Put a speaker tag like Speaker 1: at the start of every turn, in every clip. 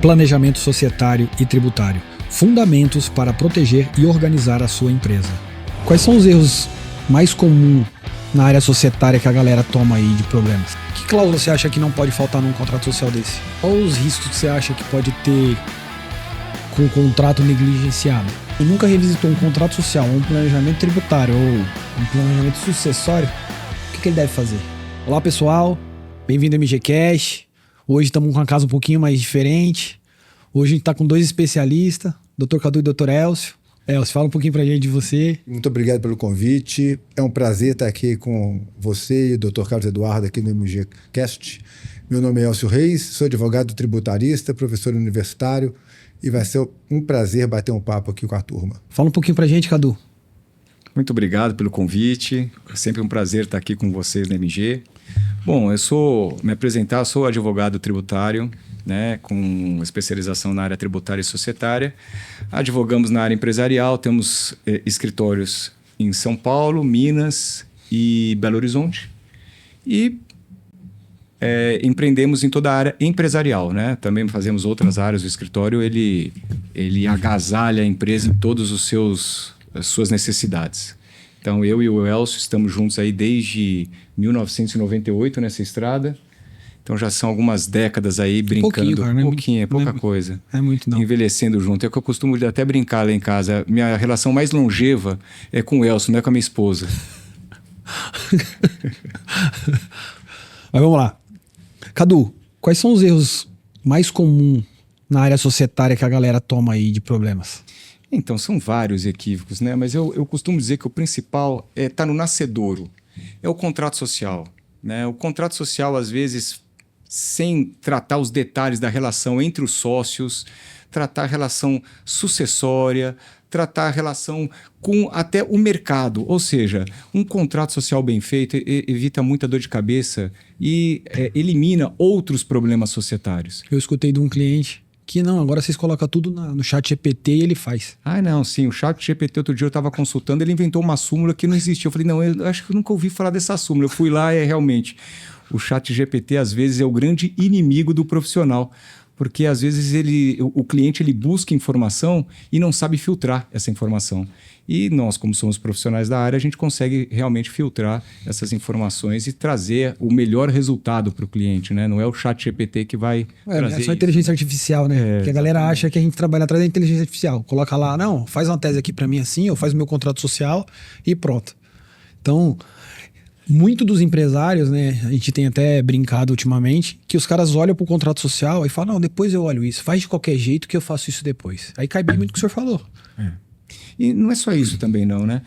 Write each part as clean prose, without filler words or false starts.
Speaker 1: Planejamento societário e tributário. Fundamentos para proteger e organizar a sua empresa. Quais são os erros mais comuns na área societária que a galera toma aí de problemas? Que cláusula você acha que não pode faltar num contrato social desse? Quais os riscos que você acha que pode ter com o contrato negligenciado? Eu nunca revisitou um contrato social, um planejamento tributário ou um planejamento sucessório, o que ele deve fazer? Olá pessoal, bem-vindo ao MGCast. Hoje estamos com uma casa um pouquinho mais diferente. Hoje a gente está com dois especialistas, Dr. Cadu e Dr. Elcio. Elcio, fala um pouquinho pra gente de você.
Speaker 2: Muito obrigado pelo convite. É um prazer estar aqui com você e o Dr. Carlos Eduardo aqui no MGCast. Meu nome é Elcio Reis, sou advogado tributarista, professor universitário e vai ser um prazer bater um papo aqui com a turma.
Speaker 1: Fala um pouquinho pra gente, Cadu.
Speaker 3: Muito obrigado pelo convite. É sempre um prazer estar aqui com vocês na MG. Bom, sou advogado tributário, né, com especialização na área tributária e societária. Advogamos na área empresarial, temos escritórios em São Paulo, Minas e Belo Horizonte. E empreendemos em toda a área empresarial, né? Também fazemos outras áreas. O escritório ele agasalha a empresa em todas as suas necessidades. Então, eu e o Elcio estamos juntos aí desde 1998 nessa estrada. Então, já são algumas décadas aí brincando.
Speaker 1: Pouquinho,
Speaker 3: é pouca coisa.
Speaker 1: É muito não.
Speaker 3: Envelhecendo junto. É o que eu costumo até brincar lá em casa. Minha relação mais longeva é com o Elcio, não é com a minha esposa.
Speaker 1: Mas vamos lá. Cadu, quais são os erros mais comuns na área societária que a galera toma aí de problemas?
Speaker 3: Então, são vários equívocos, né? Mas eu costumo dizer que o principal está no nascedouro. É o contrato social, né? O contrato social, às vezes, sem tratar os detalhes da relação entre os sócios, tratar a relação sucessória, tratar a relação com até o mercado. Ou seja, um contrato social bem feito evita muita dor de cabeça e elimina outros problemas societários.
Speaker 1: Eu escutei de um cliente que não, agora vocês colocam tudo no chat GPT e ele faz.
Speaker 3: Ah, não, sim, o chat GPT outro dia eu estava consultando, ele inventou uma súmula que não existia. Eu falei, não, eu acho que eu nunca ouvi falar dessa súmula. Eu fui lá e realmente, o chat GPT às vezes é o grande inimigo do profissional, porque às vezes o cliente ele busca informação e não sabe filtrar essa informação. E nós, como somos profissionais da área, a gente consegue realmente filtrar essas informações e trazer o melhor resultado para o cliente, né? Não é o chat GPT que vai trazer
Speaker 1: É só inteligência artificial, né? Porque a galera acha que a gente trabalha atrás da inteligência artificial. Coloca lá, não, faz uma tese aqui para mim assim, ou faz o meu contrato social e pronto. Então, muito dos empresários, né? A gente tem até brincado ultimamente, que os caras olham pro contrato social e falam, não, depois eu olho isso. Faz de qualquer jeito que eu faço isso depois. Aí cai bem muito o que o senhor falou.
Speaker 3: E não é só isso também não, né?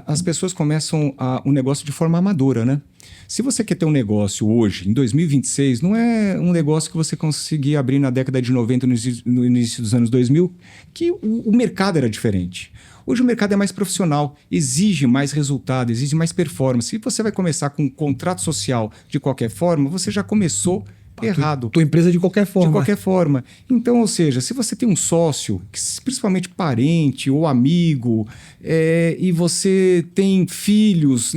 Speaker 3: As pessoas começam um negócio de forma amadora, né? Se você quer ter um negócio hoje, em 2026, não é um negócio que você conseguia abrir na década de 90, no início dos anos 2000, que o mercado era diferente. Hoje o mercado é mais profissional, exige mais resultado, exige mais performance. Se você vai começar com um contrato social de qualquer forma, você já começou errado.
Speaker 1: Tua empresa de qualquer forma.
Speaker 3: De qualquer forma. Então, ou seja, se você tem um sócio, principalmente parente ou amigo, e você tem filhos,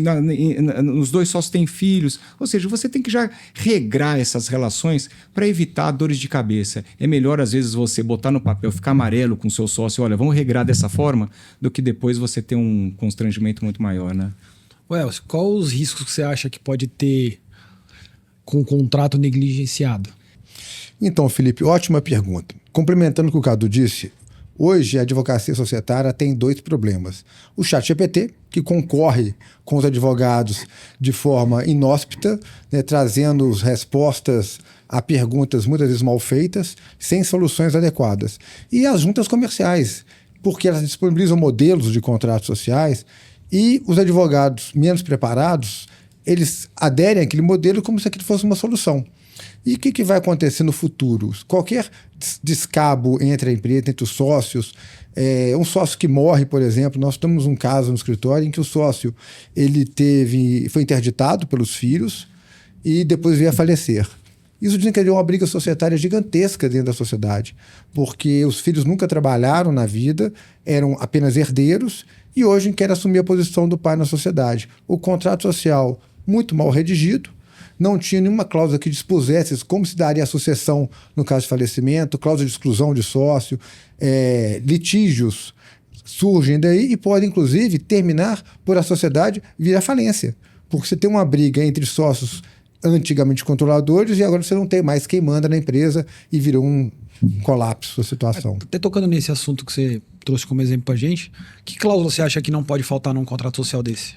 Speaker 3: os dois sócios têm filhos, ou seja, você tem que já regrar essas relações para evitar dores de cabeça. É melhor, às vezes, você botar no papel, ficar amarelo com o seu sócio, olha, vamos regrar dessa forma, do que depois você ter um constrangimento muito maior, né?
Speaker 1: Elcio, qual os riscos que você acha que pode ter com o contrato negligenciado?
Speaker 2: Então, Felipe, ótima pergunta. Complementando o que o Cadu disse, hoje a advocacia societária tem dois problemas. O ChatGPT, que concorre com os advogados de forma inóspita, né, trazendo respostas a perguntas muitas vezes mal feitas, sem soluções adequadas. E as juntas comerciais, porque elas disponibilizam modelos de contratos sociais e os advogados menos preparados eles aderem àquele modelo como se aquilo fosse uma solução. E o que vai acontecer no futuro? Qualquer descabo entre a empresa, entre os sócios, um sócio que morre, por exemplo, nós temos um caso no escritório em que o sócio foi interditado pelos filhos e depois veio a falecer. Isso desencadeou uma briga societária gigantesca dentro da sociedade, porque os filhos nunca trabalharam na vida, eram apenas herdeiros e hoje querem assumir a posição do pai na sociedade. O contrato social muito mal redigido, não tinha nenhuma cláusula que dispusesse como se daria a sucessão no caso de falecimento, cláusula de exclusão de sócio, litígios surgem daí e podem, inclusive, terminar por a sociedade vir à falência. Porque você tem uma briga entre sócios antigamente controladores e agora você não tem mais quem manda na empresa e virou um colapso a situação.
Speaker 1: Até tocando nesse assunto que você trouxe como exemplo pra gente, que cláusula você acha que não pode faltar num contrato social desse?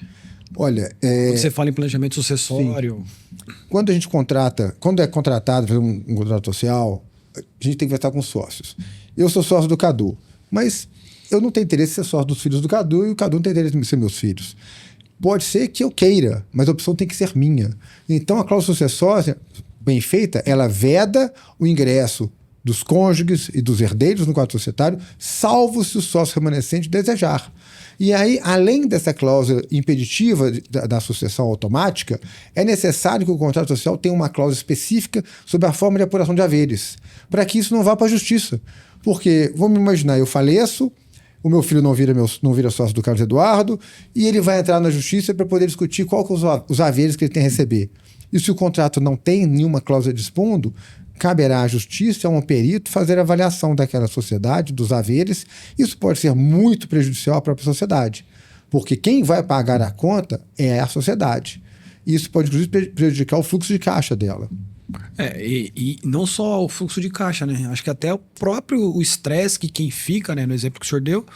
Speaker 2: Olha,
Speaker 1: quando você fala em planejamento sucessório...
Speaker 2: Sim. Quando a gente contrata, quando é contratado fazer um contrato social, a gente tem que conversar com os sócios. Eu sou sócio do Cadu, mas eu não tenho interesse em ser sócio dos filhos do Cadu e o Cadu não tem interesse em ser meus filhos. Pode ser que eu queira, mas a opção tem que ser minha. Então a cláusula sucessória, bem feita, ela veda o ingresso dos cônjuges e dos herdeiros no quadro societário, salvo se o sócio remanescente desejar. E aí, além dessa cláusula impeditiva da sucessão automática, é necessário que o contrato social tenha uma cláusula específica sobre a forma de apuração de haveres, para que isso não vá para a justiça. Porque, vamos imaginar, eu faleço, o meu filho não vira sócio do Carlos Eduardo, e ele vai entrar na justiça para poder discutir qual que são os haveres que ele tem a receber. E se o contrato não tem nenhuma cláusula dispondo, caberá à justiça, a um perito, fazer a avaliação daquela sociedade, dos haveres. Isso pode ser muito prejudicial à própria sociedade, porque quem vai pagar a conta é a sociedade. Isso pode, inclusive, prejudicar o fluxo de caixa dela.
Speaker 1: E não só o fluxo de caixa, né? Acho que até o próprio estresse que quem fica, né? No exemplo que o senhor deu,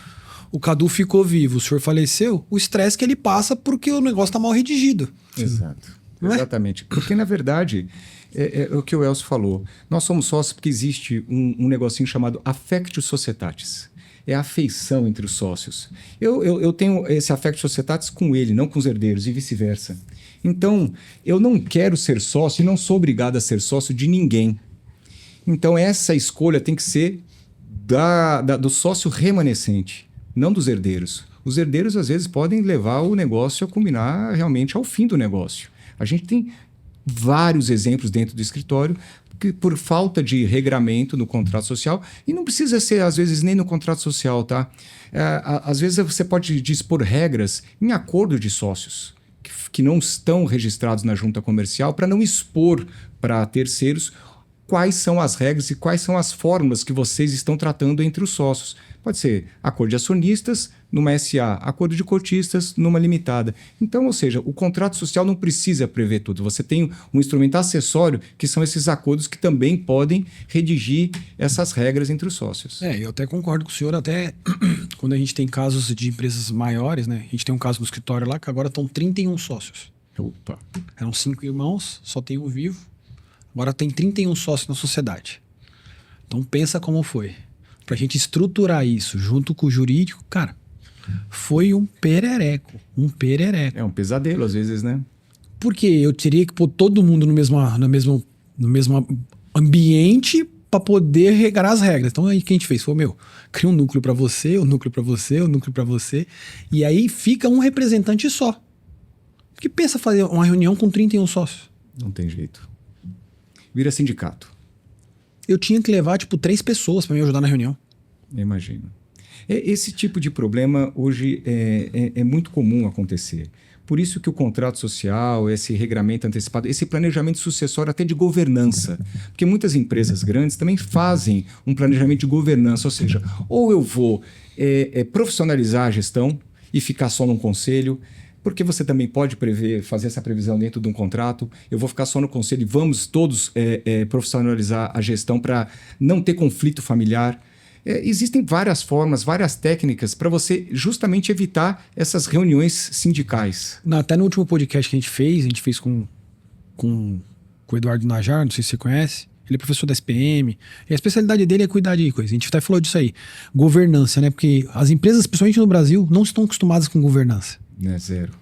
Speaker 1: o Cadu ficou vivo, o senhor faleceu, o estresse que ele passa porque o negócio está mal redigido.
Speaker 3: Exato. Exatamente. Porque, na verdade... É o que o Elcio falou. Nós somos sócios porque existe um negocinho chamado affectio societatis. É a afeição entre os sócios. Eu tenho esse affectio societatis com ele, não com os herdeiros, e vice-versa. Então, eu não quero ser sócio e não sou obrigado a ser sócio de ninguém. Então, essa escolha tem que ser do sócio remanescente, não dos herdeiros. Os herdeiros, às vezes, podem levar o negócio a culminar realmente ao fim do negócio. A gente tem vários exemplos dentro do escritório que, por falta de regramento no contrato social, e não precisa ser, às vezes, nem no contrato social, tá? Às vezes você pode dispor regras em acordo de sócios que não estão registrados na junta comercial para não expor para terceiros quais são as regras e quais são as fórmulas que vocês estão tratando entre os sócios. Pode ser acordo de acionistas numa SA, acordo de cotistas numa limitada. Então, ou seja, o contrato social não precisa prever tudo. Você tem um instrumento acessório que são esses acordos que também podem redigir essas regras entre os sócios.
Speaker 1: Eu até concordo com o senhor, até quando a gente tem casos de empresas maiores, né? A gente tem um caso no escritório lá que agora estão 31 sócios.
Speaker 3: Opa!
Speaker 1: Eram 5 irmãos, só tem um vivo. Agora tem 31 sócios na sociedade. Então pensa como foi. Pra gente estruturar isso junto com o jurídico, cara, foi um perereco.
Speaker 3: É um pesadelo às vezes, né?
Speaker 1: Porque eu teria que pôr todo mundo no mesmo ambiente para poder regrar as regras. Então aí o que a gente fez? Foi, cria um núcleo para você, um núcleo para você, um núcleo para você. E aí fica um representante só. Porque pensa fazer uma reunião com 31 sócios.
Speaker 3: Não tem jeito. Vira sindicato.
Speaker 1: Eu tinha que levar, 3 pessoas para me ajudar na reunião.
Speaker 3: Imagino. Esse tipo de problema hoje é muito comum acontecer. Por isso que o contrato social, esse regramento antecipado, esse planejamento sucessório até de governança. Porque muitas empresas grandes também fazem um planejamento de governança. Ou seja, ou eu vou profissionalizar a gestão e ficar só num conselho, porque você também pode fazer essa previsão dentro de um contrato. Eu vou ficar só no conselho e vamos todos profissionalizar a gestão para não ter conflito familiar. Existem várias formas, várias técnicas para você justamente evitar essas reuniões sindicais.
Speaker 1: Até no último podcast que a gente fez com o Eduardo Najar, não sei se você conhece. Ele é professor da SPM. E a especialidade dele é cuidar de coisa. A gente até falou disso aí. Governança, né? Porque as empresas, principalmente no Brasil, não estão acostumadas com governança.
Speaker 3: Zero.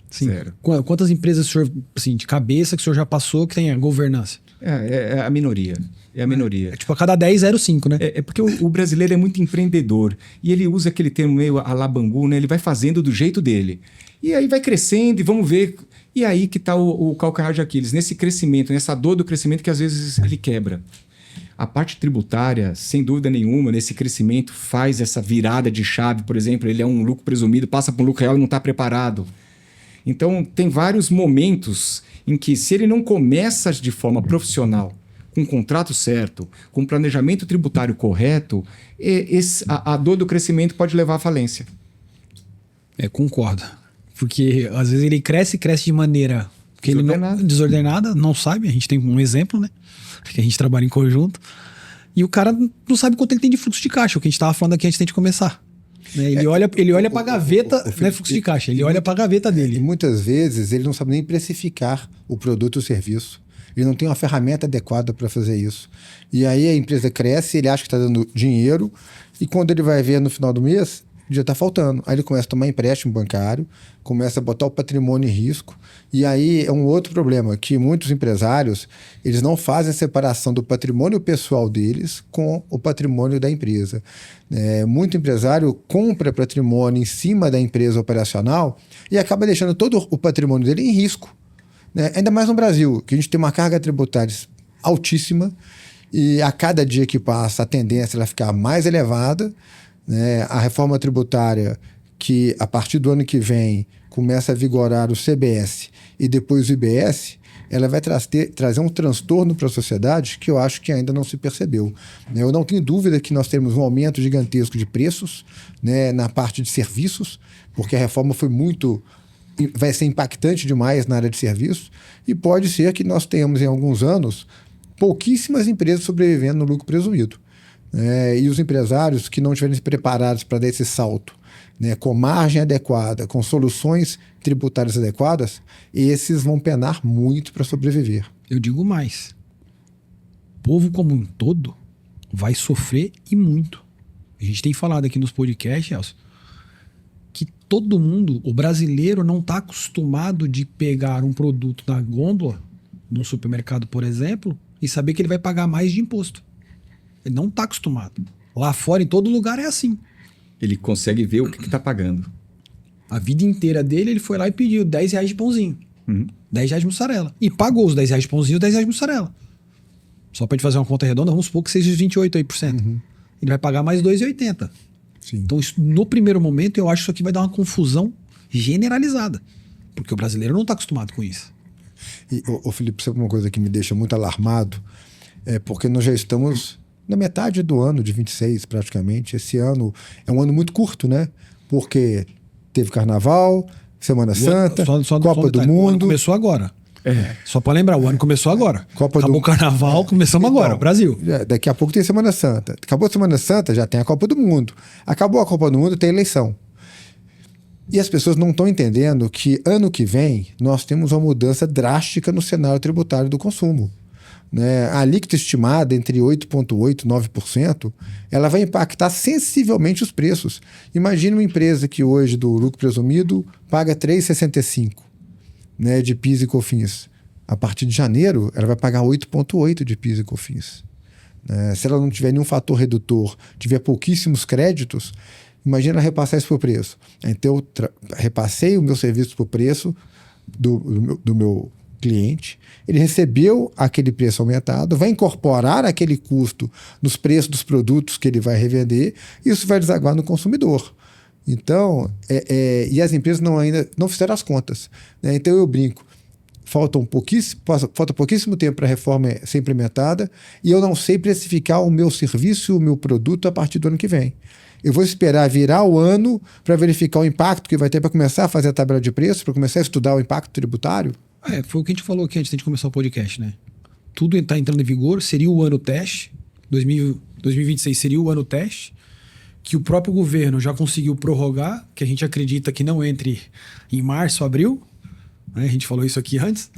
Speaker 1: Sim.
Speaker 3: Zero.
Speaker 1: Quantas empresas o senhor, assim, de cabeça que o senhor já passou que tem a governança?
Speaker 3: É a minoria. É a minoria.
Speaker 1: A cada 10, 0,5, né?
Speaker 3: Porque o brasileiro é muito empreendedor. E ele usa aquele termo meio a la Bangu, né? Ele vai fazendo do jeito dele. E aí vai crescendo e vamos ver. E aí que está o calcanhar de Aquiles. Nesse crescimento, nessa dor do crescimento que às vezes ele quebra. A parte tributária, sem dúvida nenhuma, nesse crescimento faz essa virada de chave. Por exemplo, ele é um lucro presumido, passa para um lucro real e não está preparado. Então, tem vários momentos em que, se ele não começa de forma profissional, com o contrato certo, com o planejamento tributário correto, a dor do crescimento pode levar à falência.
Speaker 1: Concordo. Porque às vezes ele cresce de maneira que desordenada, não sabe. A gente tem um exemplo, né? Que a gente trabalha em conjunto. E o cara não sabe quanto ele tem de fluxo de caixa, o que a gente estava falando aqui antes de começar. Né? Ele olha para a gaveta, não é fluxo de caixa, ele olha para a gaveta dele.
Speaker 2: E muitas vezes ele não sabe nem precificar o produto ou serviço. Ele não tem uma ferramenta adequada para fazer isso. E aí a empresa cresce, ele acha que está dando dinheiro, e quando ele vai ver no final do mês, já está faltando. Aí ele começa a tomar empréstimo bancário, começa a botar o patrimônio em risco. E aí é um outro problema, que muitos empresários, eles não fazem a separação do patrimônio pessoal deles com o patrimônio da empresa. Muito empresário compra patrimônio em cima da empresa operacional e acaba deixando todo o patrimônio dele em risco. Ainda mais no Brasil, que a gente tem uma carga tributária altíssima e a cada dia que passa a tendência é ela ficar mais elevada. A reforma tributária, que a partir do ano que vem começa a vigorar o CBS e depois o IBS, ela vai trazer um transtorno para a sociedade que eu acho que ainda não se percebeu. Eu não tenho dúvida que nós teremos um aumento gigantesco de preços, na parte de serviços, porque a reforma vai ser impactante demais na área de serviços, e pode ser que nós tenhamos em alguns anos pouquíssimas empresas sobrevivendo no lucro presumido. E os empresários que não estiverem preparados para dar esse salto, com margem adequada, com soluções tributárias adequadas, esses vão penar muito para sobreviver.
Speaker 1: Eu digo mais. O povo como um todo vai sofrer e muito. A gente tem falado aqui nos podcasts, Elcio, que todo mundo, o brasileiro, não está acostumado de pegar um produto na gôndola, num supermercado, por exemplo, e saber que ele vai pagar mais de imposto. Ele não está acostumado. Lá fora, em todo lugar, é assim.
Speaker 3: Ele consegue ver o que está pagando.
Speaker 1: A vida inteira dele, ele foi lá e pediu R$10 de pãozinho. 10 reais de mussarela. E pagou os R$10 de pãozinho e os R$10 de mussarela. Só para gente fazer uma conta redonda, vamos supor que seja os 28%. Ele vai pagar mais R$2,80. Então, isso, no primeiro momento, eu acho que isso aqui vai dar uma confusão generalizada. Porque o brasileiro não está acostumado com isso.
Speaker 2: E, Felipe, sabe uma coisa que me deixa muito alarmado? Porque nós já estamos na metade do ano de 26, praticamente. Esse ano é um ano muito curto, né? Porque teve Carnaval, Semana Santa, Copa do Mundo. O ano
Speaker 1: começou agora. Só para lembrar, o ano começou agora. Acabou o Carnaval, começamos agora, Brasil.
Speaker 2: Daqui a pouco tem Semana Santa. Acabou a Semana Santa, já tem a Copa do Mundo. Acabou a Copa do Mundo, tem eleição. E as pessoas não estão entendendo que ano que vem nós temos uma mudança drástica no cenário tributário do consumo. A alíquota estimada entre 8,8% e 9%, ela vai impactar sensivelmente os preços. Imagina uma empresa que hoje, do lucro presumido, paga 3,65%, de PIS e COFINS. A partir de janeiro, ela vai pagar 8,8% de PIS e COFINS. Se ela não tiver nenhum fator redutor, tiver pouquíssimos créditos, imagina repassar isso por preço. Então, eu repassei o meu serviço por preço do meu cliente, ele recebeu aquele preço aumentado, vai incorporar aquele custo nos preços dos produtos que ele vai revender, e isso vai desaguar no consumidor. Então, e as empresas ainda não fizeram as contas. Então eu brinco, falta pouquíssimo tempo para a reforma ser implementada, e eu não sei precificar o meu serviço e o meu produto a partir do ano que vem. Eu vou esperar virar o ano para verificar o impacto que vai ter, para começar a fazer a tabela de preços, para começar a estudar o impacto tributário.
Speaker 1: Foi o que a gente falou aqui antes de começar o podcast, né? Tudo está entrando em vigor, seria o ano teste, 2026 seria o ano teste, que o próprio governo já conseguiu prorrogar, que a gente acredita que não entre em março, abril, né? A gente falou isso aqui antes.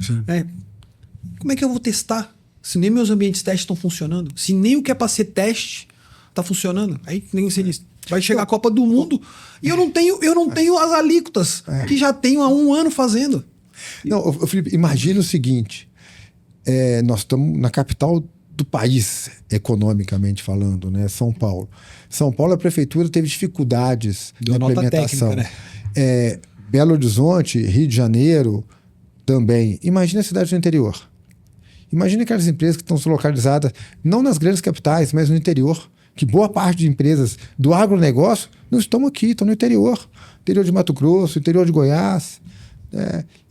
Speaker 1: Como é que eu vou testar se nem meus ambientes de teste estão funcionando? Se nem o que é para ser teste está funcionando? Aí nem você diz, vai chegar a Copa do Mundo e eu não tenho as alíquotas que já tenho há um ano fazendo.
Speaker 2: Não, Felipe, imagina o seguinte, nós estamos na capital do país, economicamente falando, São Paulo. São Paulo, a prefeitura teve dificuldades na implementação. Técnica, Belo Horizonte, Rio de Janeiro também. Imagina a cidade do interior. Imagina aquelas empresas que estão localizadas não nas grandes capitais, mas no interior, que boa parte de empresas do agronegócio não estão aqui, estão no interior. Interior de Mato Grosso, interior de Goiás.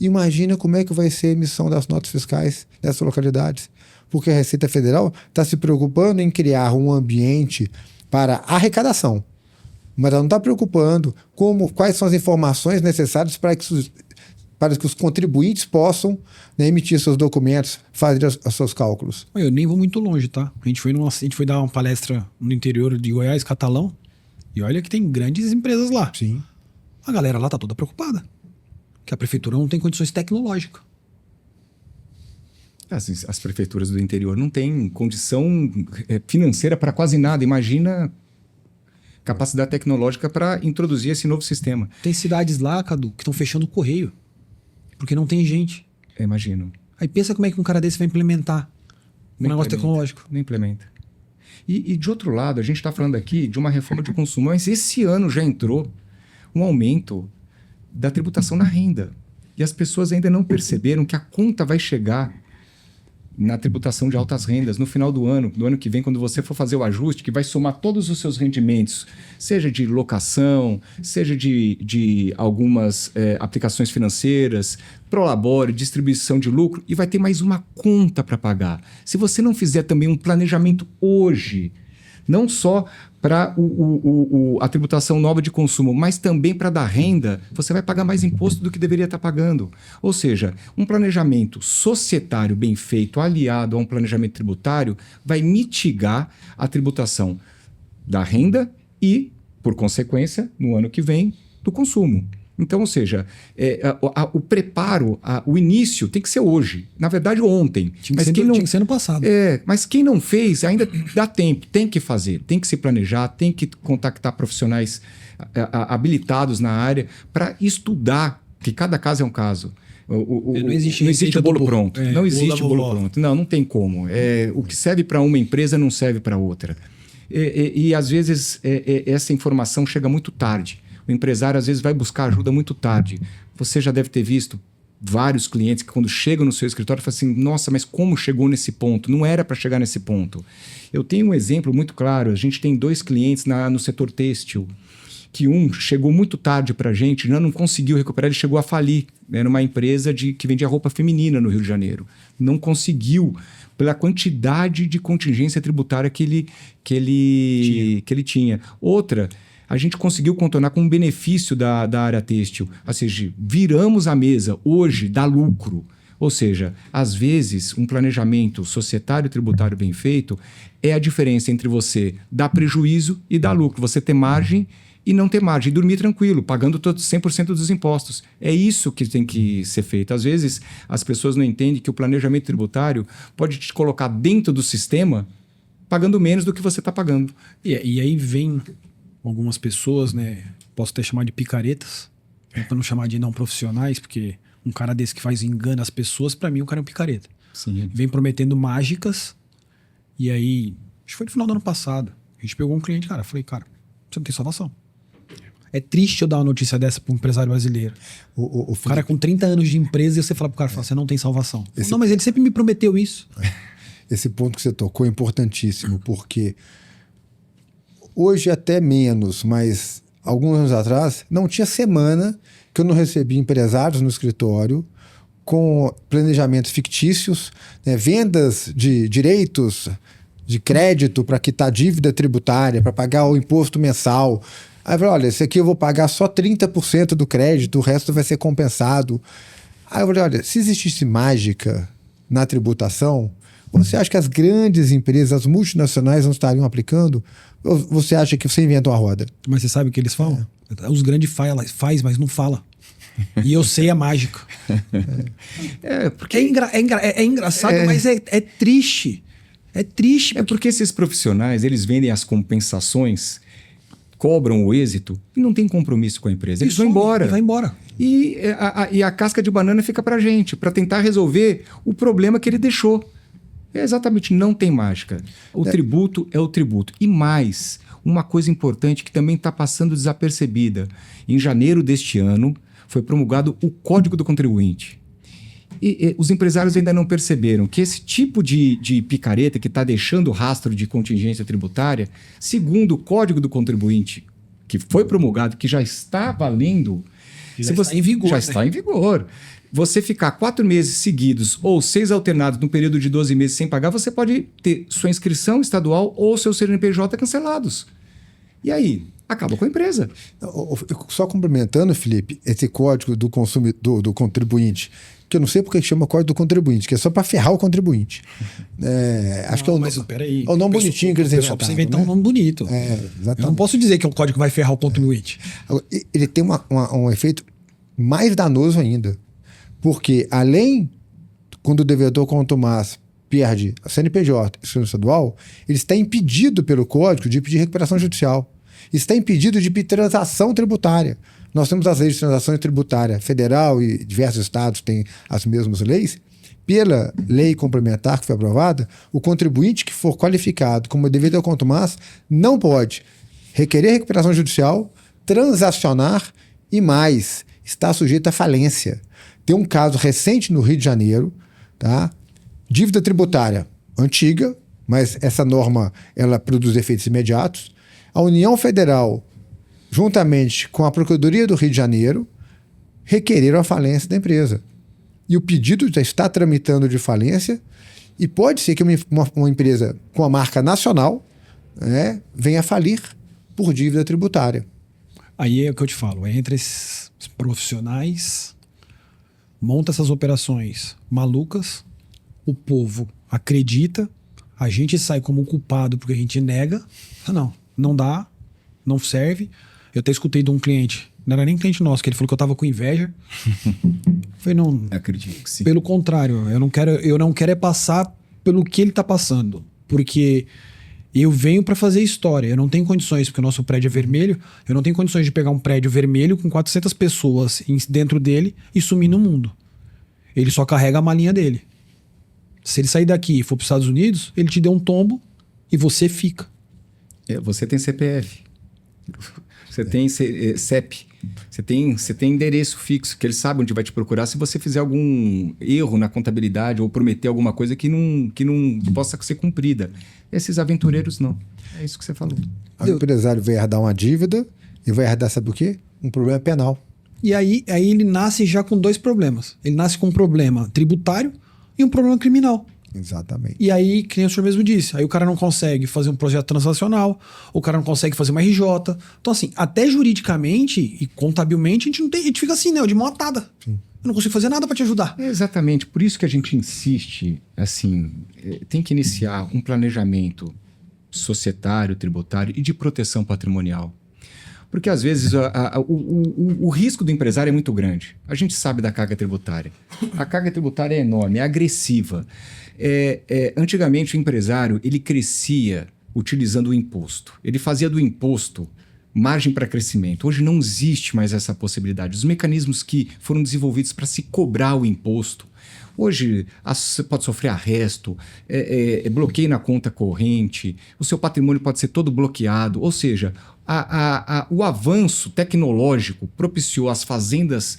Speaker 2: Imagina como é que vai ser a emissão das notas fiscais nessas localidades. Porque a Receita Federal está se preocupando em criar um ambiente para arrecadação, mas ela não está preocupando quais são as informações necessárias para que os contribuintes possam, né, emitir seus documentos, fazer os seus cálculos.
Speaker 1: Eu nem vou muito longe, tá? A gente foi dar uma palestra no interior de Goiás, Catalão, e olha que tem grandes empresas lá.
Speaker 2: Sim.
Speaker 1: A galera lá tá toda preocupada, que a prefeitura não tem condições tecnológicas.
Speaker 3: As prefeituras do interior não têm condição financeira para quase nada. Imagina capacidade tecnológica para introduzir esse novo sistema.
Speaker 1: Tem cidades lá, Cadu, que estão fechando o correio, porque não tem gente.
Speaker 3: Imagino.
Speaker 1: Aí pensa como é que um cara desse vai implementar um negócio tecnológico.
Speaker 3: Não implementa. E de outro lado, a gente está falando aqui de uma reforma de consumo, mas esse ano já entrou um aumento da tributação na renda. E as pessoas ainda não perceberam que a conta vai chegar na tributação de altas rendas no final do ano que vem, quando você for fazer o ajuste, que vai somar todos os seus rendimentos, seja de locação, seja de algumas aplicações financeiras, prolabore, distribuição de lucro, e vai ter mais uma conta para pagar. Se você não fizer também um planejamento hoje, não só para a tributação nova de consumo, mas também para dar renda, você vai pagar mais imposto do que deveria estar pagando. Ou seja, um planejamento societário bem feito, aliado a um planejamento tributário, vai mitigar a tributação da renda e, por consequência, no ano que vem, do consumo. Então, ou seja, o preparo, o início tem que ser hoje. Na verdade, ontem.
Speaker 1: Tinha que ser no passado.
Speaker 3: Mas quem não fez, ainda dá tempo. Tem que fazer, tem que se planejar, tem que contactar profissionais habilitados na área para estudar, que cada caso é um caso.
Speaker 1: Não existe
Speaker 3: bolo pronto. Não existe bolo pronto. Não tem como. O que serve para uma empresa não serve para outra. E às vezes, essa informação chega muito tarde. O empresário, às vezes, vai buscar ajuda muito tarde. Você já deve ter visto vários clientes que, quando chegam no seu escritório, falam assim, nossa, mas como chegou nesse ponto? Não era para chegar nesse ponto. Eu tenho um exemplo muito claro. A gente tem 2 clientes no setor têxtil, que um chegou muito tarde para a gente, não conseguiu recuperar, ele chegou a falir. Era uma empresa que vendia roupa feminina no Rio de Janeiro. Não conseguiu, pela quantidade de contingência tributária que ele tinha. Outra, a gente conseguiu contornar com um benefício da área têxtil. Ou seja, viramos a mesa, hoje dá lucro. Ou seja, às vezes, um planejamento societário e tributário bem feito é a diferença entre você dar prejuízo e dar lucro. Você ter margem e não ter margem. E dormir tranquilo, pagando 100% dos impostos. É isso que tem que ser feito. Às vezes, as pessoas não entendem que o planejamento tributário pode te colocar dentro do sistema pagando menos do que você está pagando.
Speaker 1: E aí vem algumas pessoas, né? Posso até chamar de picaretas, para não chamar de não profissionais, porque um cara desse que engana as pessoas, para mim o cara é um picareta.
Speaker 3: Sim.
Speaker 1: Vem prometendo mágicas, e aí, acho que foi no final do ano passado, a gente pegou um cliente, cara, falei, cara, você não tem salvação. É triste eu dar uma notícia dessa para um empresário brasileiro. O cara com 30 anos de empresa, e você fala pro cara, você não tem salvação. Não, mas ele sempre me prometeu isso.
Speaker 2: Esse ponto que você tocou é importantíssimo, porque hoje até menos, mas alguns anos atrás, não tinha semana que eu não recebia empresários no escritório com planejamentos fictícios, né, vendas de direitos de crédito para quitar dívida tributária, para pagar o imposto mensal. Aí eu falei, olha, esse aqui eu vou pagar só 30% do crédito, o resto vai ser compensado. Aí eu falei, olha, se existisse mágica na tributação, você acha que as grandes empresas, as multinacionais não estariam aplicando? Ou você acha que você inventou a roda?
Speaker 1: Mas você sabe o que eles falam? Os grandes faz, mas não fala. E eu sei a mágica.
Speaker 3: Porque
Speaker 1: é engraçado, mas é triste. É triste.
Speaker 3: É porque esses profissionais, eles vendem as compensações, cobram o êxito e não tem compromisso com a empresa. Eles vão embora.
Speaker 1: E vai embora.
Speaker 3: E a casca de banana fica pra gente, para tentar resolver o problema que ele deixou. Exatamente, não tem mágica. O tributo é o tributo. E mais, uma coisa importante que também está passando desapercebida. Em janeiro deste ano, foi promulgado o Código do Contribuinte. E os empresários ainda não perceberam que esse tipo de picareta que está deixando rastro de contingência tributária, segundo o Código do Contribuinte, que foi promulgado, que já está valendo,
Speaker 1: Já está em vigor.
Speaker 3: Já
Speaker 1: né?
Speaker 3: está em vigor. Você ficar 4 meses seguidos ou 6 alternados no período de 12 meses sem pagar, você pode ter sua inscrição estadual ou seu CNPJ cancelados. E aí? Acaba com a empresa.
Speaker 2: Só complementando, Felipe, esse código do contribuinte, que eu não sei porque chama código do contribuinte, que é só para ferrar o contribuinte. Acho que é o nome bonitinho que eles inventaram.
Speaker 1: Precisa inventar um nome bonito.
Speaker 2: Exatamente.
Speaker 1: Eu não posso dizer que é um código que vai ferrar o contribuinte.
Speaker 2: Ele tem um efeito mais danoso ainda. Porque, além, quando o devedor contumaz perde a CNPJ e a estadual, ele está impedido pelo código de pedir recuperação judicial. Está impedido de pedir transação tributária. Nós temos as leis de transação tributária federal e diversos estados têm as mesmas leis. Pela lei complementar que foi aprovada, o contribuinte que for qualificado como devedor contumaz não pode requerer recuperação judicial, transacionar e mais, está sujeito à falência. Tem um caso recente no Rio de Janeiro, tá? Dívida tributária antiga, mas essa norma ela produz efeitos imediatos. A União Federal, juntamente com a Procuradoria do Rio de Janeiro, requereram a falência da empresa. E o pedido já está tramitando de falência e pode ser que uma empresa com a marca nacional, né, venha a falir por dívida tributária.
Speaker 1: Aí é o que eu te falo, entre esses profissionais, monta essas operações malucas, o povo acredita, a gente sai como culpado porque a gente nega. Não dá, não serve. Eu até escutei de um cliente, não era nem cliente nosso, que ele falou que eu tava com inveja. Falei, não.
Speaker 3: Acredito que sim.
Speaker 1: Pelo contrário, eu não quero é passar pelo que ele tá passando. Porque eu venho para fazer história. Eu não tenho condições, porque o nosso prédio é vermelho, eu não tenho condições de pegar um prédio vermelho com 400 pessoas dentro dele e sumir no mundo. Ele só carrega a malinha dele. Se ele sair daqui e for para os Estados Unidos, ele te deu um tombo e você fica.
Speaker 3: Você tem CPF, você tem CEP, você tem endereço fixo, que ele sabe onde vai te procurar se você fizer algum erro na contabilidade ou prometer alguma coisa que não possa ser cumprida. Esses aventureiros não. É isso que você falou.
Speaker 2: O empresário vai herdar uma dívida e vai herdar, sabe o quê? Um problema penal.
Speaker 1: E aí ele nasce já com 2 problemas. Ele nasce com um problema tributário e um problema criminal.
Speaker 2: Exatamente.
Speaker 1: E aí, que nem o senhor mesmo disse, aí o cara não consegue fazer um projeto transacional, o cara não consegue fazer uma RJ. Então, assim, até juridicamente e contabilmente, a gente fica assim, né? De mão atada. Sim. Eu não consigo fazer nada para te ajudar.
Speaker 3: Exatamente. Por isso que a gente insiste, assim, tem que iniciar um planejamento societário, tributário e de proteção patrimonial. Porque, às vezes, o risco do empresário é muito grande. A gente sabe da carga tributária. A carga tributária é enorme, é agressiva. Antigamente, o empresário ele crescia utilizando o imposto. Ele fazia do imposto margem para crescimento. Hoje não existe mais essa possibilidade. Os mecanismos que foram desenvolvidos para se cobrar o imposto, hoje você pode sofrer arresto, bloqueio na conta corrente, o seu patrimônio pode ser todo bloqueado. Ou seja, o avanço tecnológico propiciou as fazendas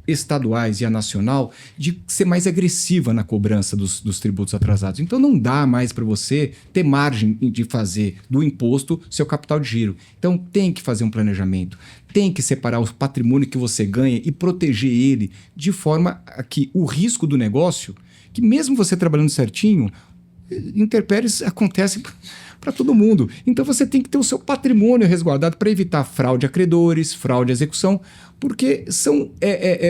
Speaker 3: estaduais e a nacional de ser mais agressiva na cobrança dos tributos atrasados. Então não dá mais para você ter margem de fazer do imposto seu capital de giro. Então tem que fazer um planejamento, tem que separar o patrimônio que você ganha e proteger ele de forma a que o risco do negócio, que mesmo você trabalhando certinho, intempéries acontecem para todo mundo. Então você tem que ter o seu patrimônio resguardado para evitar fraude a credores, fraude à execução, porque são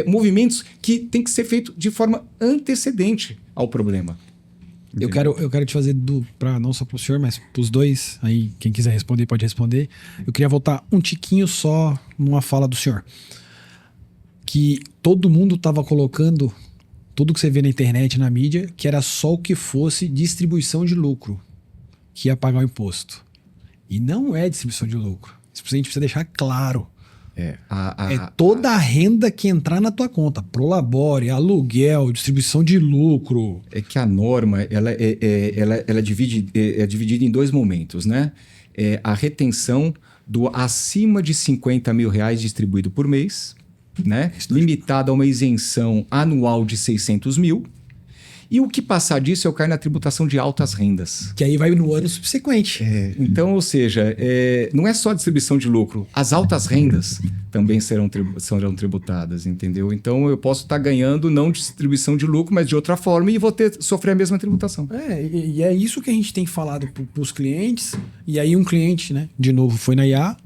Speaker 3: movimentos que têm que ser feitos de forma antecedente ao problema.
Speaker 1: Eu quero te fazer, não só para o senhor, mas para os dois, aí quem quiser responder pode responder. Eu queria voltar um tiquinho só numa fala do senhor. Que todo mundo estava colocando, tudo que você vê na internet, na mídia, que era só o que fosse distribuição de lucro que ia pagar o imposto. E não é distribuição de lucro. Isso a gente precisa deixar claro. É toda a renda que entrar na tua conta. Prolabore, aluguel, distribuição de lucro.
Speaker 3: É que a norma ela é dividida em 2 momentos, né? A retenção do acima de R$50 mil distribuído por mês, né? Limitada a uma isenção anual de 600 mil. E o que passar disso, eu caio na tributação de altas rendas.
Speaker 1: Que aí vai no ano subsequente.
Speaker 3: Então, ou seja, não é só a distribuição de lucro, as altas rendas também serão tributadas, entendeu? Então, eu posso estar ganhando não de distribuição de lucro, mas de outra forma e vou sofrer a mesma tributação.
Speaker 1: E é isso que a gente tem falado para os clientes. E aí um cliente, né, de novo, foi na IA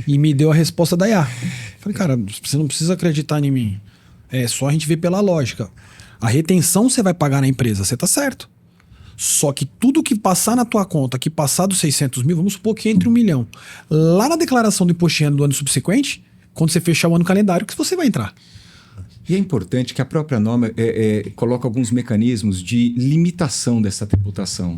Speaker 1: e me deu a resposta da IA. Falei, cara, você não precisa acreditar em mim. É só a gente ver pela lógica. A retenção você vai pagar na empresa, você tá certo. Só que tudo que passar na tua conta, que passar dos 600 mil, vamos supor que entre 1 milhão. Lá na declaração do imposto de renda do ano subsequente, quando você fechar o ano calendário, que você vai entrar.
Speaker 3: E é importante que a própria norma coloque alguns mecanismos de limitação dessa tributação.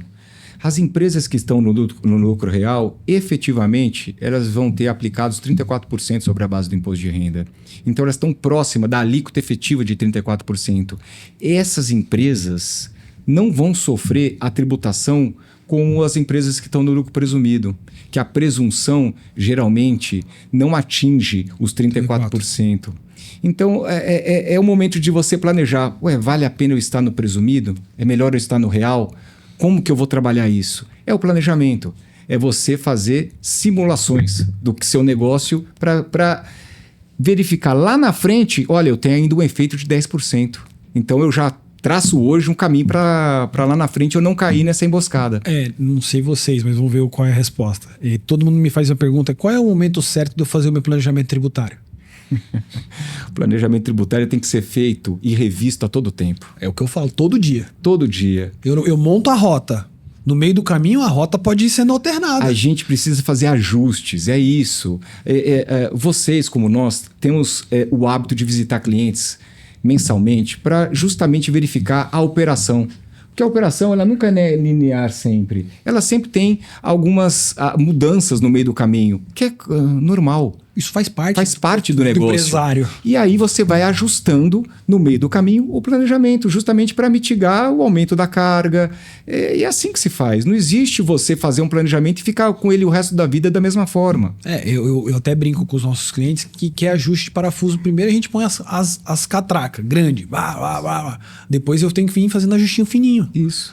Speaker 3: As empresas que estão no lucro real, efetivamente, elas vão ter aplicados 34% sobre a base do imposto de renda. Então, elas estão próximas da alíquota efetiva de 34%. Essas empresas não vão sofrer a tributação como as empresas que estão no lucro presumido, que a presunção, geralmente, não atinge os 34%. Então, é o momento de você planejar. Vale a pena eu estar no presumido? É melhor eu estar no real? Como que eu vou trabalhar isso? É o planejamento. É você fazer simulações do seu negócio para verificar lá na frente, olha, eu tenho ainda um efeito de 10%. Então, eu já traço hoje um caminho para lá na frente eu não cair nessa emboscada.
Speaker 1: Não sei vocês, mas vamos ver qual é a resposta. E todo mundo me faz a pergunta, qual é o momento certo de eu fazer o meu planejamento tributário?
Speaker 3: O planejamento tributário tem que ser feito e revisto a todo tempo.
Speaker 1: É o que eu falo, todo dia.
Speaker 3: Todo dia.
Speaker 1: Eu monto a rota. No meio do caminho, a rota pode ir sendo alternada.
Speaker 3: A gente precisa fazer ajustes, é isso. Vocês, como nós, temos o hábito de visitar clientes mensalmente para justamente verificar a operação. Porque a operação ela nunca é linear sempre. Ela sempre tem algumas mudanças no meio do caminho, que é normal.
Speaker 1: Isso faz parte
Speaker 3: do negócio.
Speaker 1: Do empresário.
Speaker 3: E aí você vai ajustando no meio do caminho o planejamento, justamente para mitigar o aumento da carga. E é assim que se faz. Não existe você fazer um planejamento e ficar com ele o resto da vida da mesma forma.
Speaker 1: Eu até brinco com os nossos clientes que é ajuste de parafuso. Primeiro a gente põe as catracas, grande. Depois eu tenho que vir fazendo ajustinho fininho.
Speaker 3: Isso.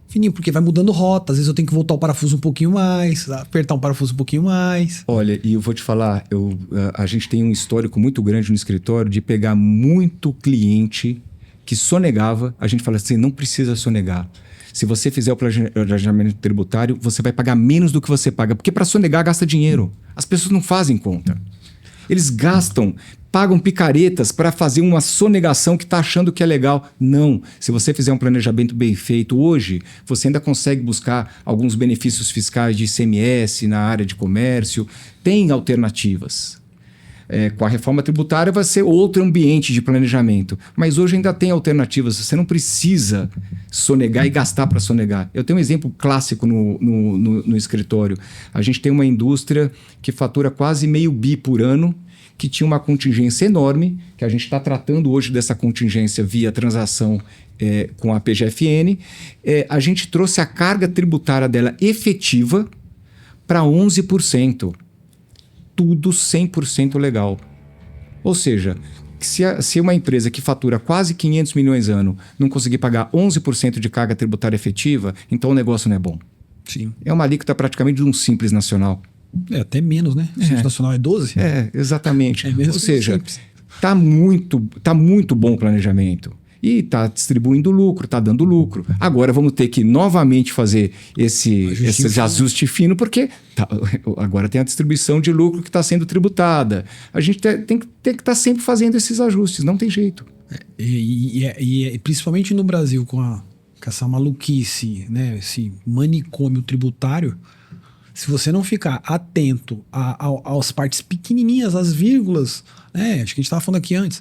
Speaker 1: Fininho, porque vai mudando rota. Às vezes eu tenho que voltar o parafuso um pouquinho mais, apertar um parafuso um pouquinho mais.
Speaker 3: Olha, e eu vou te falar, a gente tem um histórico muito grande no escritório de pegar muito cliente que sonegava. A gente fala assim, não precisa sonegar. Se você fizer o planejamento tributário, você vai pagar menos do que você paga. Porque para sonegar gasta dinheiro. As pessoas não fazem conta. Eles pagam picaretas para fazer uma sonegação que está achando que é legal. Não. Se você fizer um planejamento bem feito hoje, você ainda consegue buscar alguns benefícios fiscais de ICMS na área de comércio. Tem alternativas. Com a reforma tributária vai ser outro ambiente de planejamento. Mas hoje ainda tem alternativas. Você não precisa sonegar e gastar para sonegar. Eu tenho um exemplo clássico no escritório. A gente tem uma indústria que fatura quase $500 milhões por ano, que tinha uma contingência enorme, que a gente está tratando hoje dessa contingência via transação com a PGFN. A gente trouxe a carga tributária dela efetiva para 11%. Tudo 100% legal. Ou seja, se uma empresa que fatura quase 500 milhões ano não conseguir pagar 11% de carga tributária efetiva, então o negócio não é bom.
Speaker 1: Sim.
Speaker 3: É uma alíquota praticamente de um Simples Nacional.
Speaker 1: Até menos, né? O Simples Nacional é 12%.
Speaker 3: Exatamente. Ou seja,
Speaker 1: tá
Speaker 3: muito bom o planejamento. E está distribuindo lucro, está dando lucro. Agora vamos ter que novamente fazer esse ajuste fino, porque agora tem a distribuição de lucro que está sendo tributada. A gente tem que estar sempre fazendo esses ajustes, não tem jeito.
Speaker 1: E principalmente no Brasil, com essa maluquice, né? Esse manicômio tributário, se você não ficar atento às partes pequenininhas, às vírgulas, né? Acho que a gente estava falando aqui antes.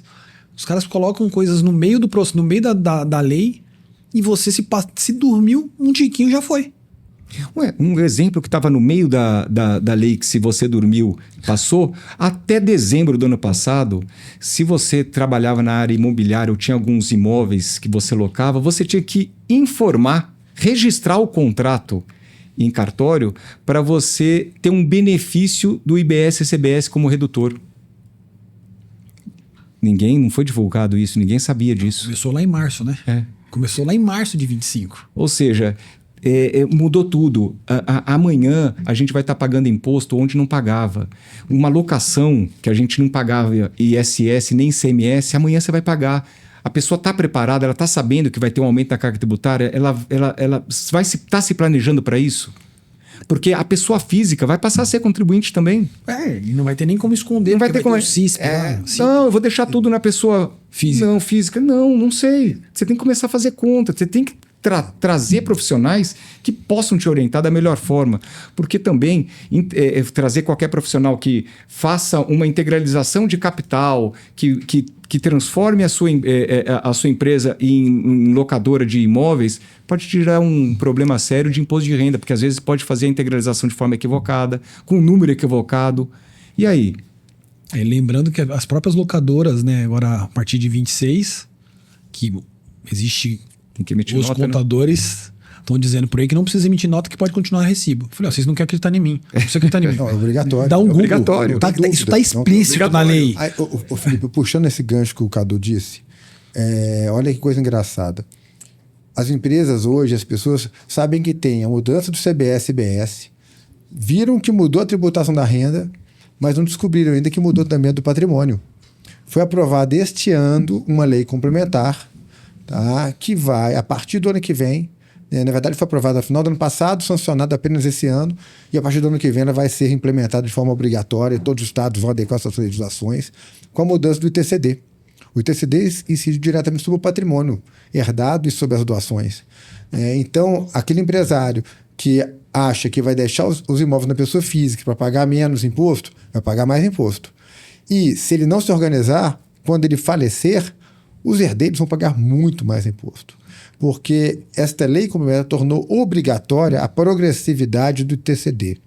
Speaker 1: Os caras colocam coisas no meio do processo, no meio da lei, e você se dormiu, um tiquinho já foi.
Speaker 3: Um exemplo que estava no meio da lei, que se você dormiu, passou, até dezembro do ano passado, se você trabalhava na área imobiliária ou tinha alguns imóveis que você locava, você tinha que registrar o contrato em cartório para você ter um benefício do IBS e CBS como redutor. Não foi divulgado isso, ninguém sabia disso.
Speaker 1: Começou lá em março, né? Começou lá em março de 25.
Speaker 3: Ou seja, mudou tudo. Amanhã a gente vai estar pagando imposto onde não pagava. Uma locação que a gente não pagava ISS nem ICMS, amanhã você vai pagar. A pessoa está preparada, ela está sabendo que vai ter um aumento da carga tributária, ela vai estar se planejando para isso? Porque a pessoa física vai passar a ser contribuinte também.
Speaker 1: E não vai ter nem como esconder.
Speaker 3: Não vai ter como...
Speaker 1: o CISP,
Speaker 3: Não, eu vou deixar tudo na pessoa
Speaker 1: física.
Speaker 3: Não, física. Não sei. Você tem que começar a fazer conta. Você tem que trazer profissionais que possam te orientar da melhor forma. Porque também trazer qualquer profissional que faça uma integralização de capital, que transforme a sua empresa em locadora de imóveis, pode tirar um problema sério de imposto de renda, porque às vezes pode fazer a integralização de forma equivocada, com um número equivocado. E aí?
Speaker 1: Lembrando que as próprias locadoras, né, agora a partir de 26, que existe...
Speaker 3: Tem que emitir
Speaker 1: os
Speaker 3: nota,
Speaker 1: contadores estão dizendo por aí que não precisa emitir nota, que pode continuar recibo. Eu falei, vocês não querem acreditar em mim. Não precisa acreditar em mim.
Speaker 2: Não, é obrigatório.
Speaker 1: Dá um Google.
Speaker 3: Obrigatório.
Speaker 1: Isso está explícito na lei.
Speaker 2: Aí, Felipe, puxando esse gancho que o Cadu disse, olha que coisa engraçada. As empresas hoje, as pessoas sabem que tem a mudança do CBS e IBS, viram que mudou a tributação da renda, mas não descobriram ainda que mudou também a do patrimônio. Foi aprovada este ano uma lei complementar, tá, que vai, a partir do ano que vem, na verdade foi aprovada no final do ano passado, sancionada apenas esse ano, e a partir do ano que vem ela vai ser implementada de forma obrigatória, todos os estados vão adequar suas legislações, com a mudança do ITCD. O ITCD incide diretamente sobre o patrimônio herdado e sobre as doações. Então, aquele empresário que acha que vai deixar os imóveis na pessoa física para pagar menos imposto, vai pagar mais imposto. E se ele não se organizar, quando ele falecer, os herdeiros vão pagar muito mais imposto. Porque esta lei complementar tornou obrigatória a progressividade do ITCD.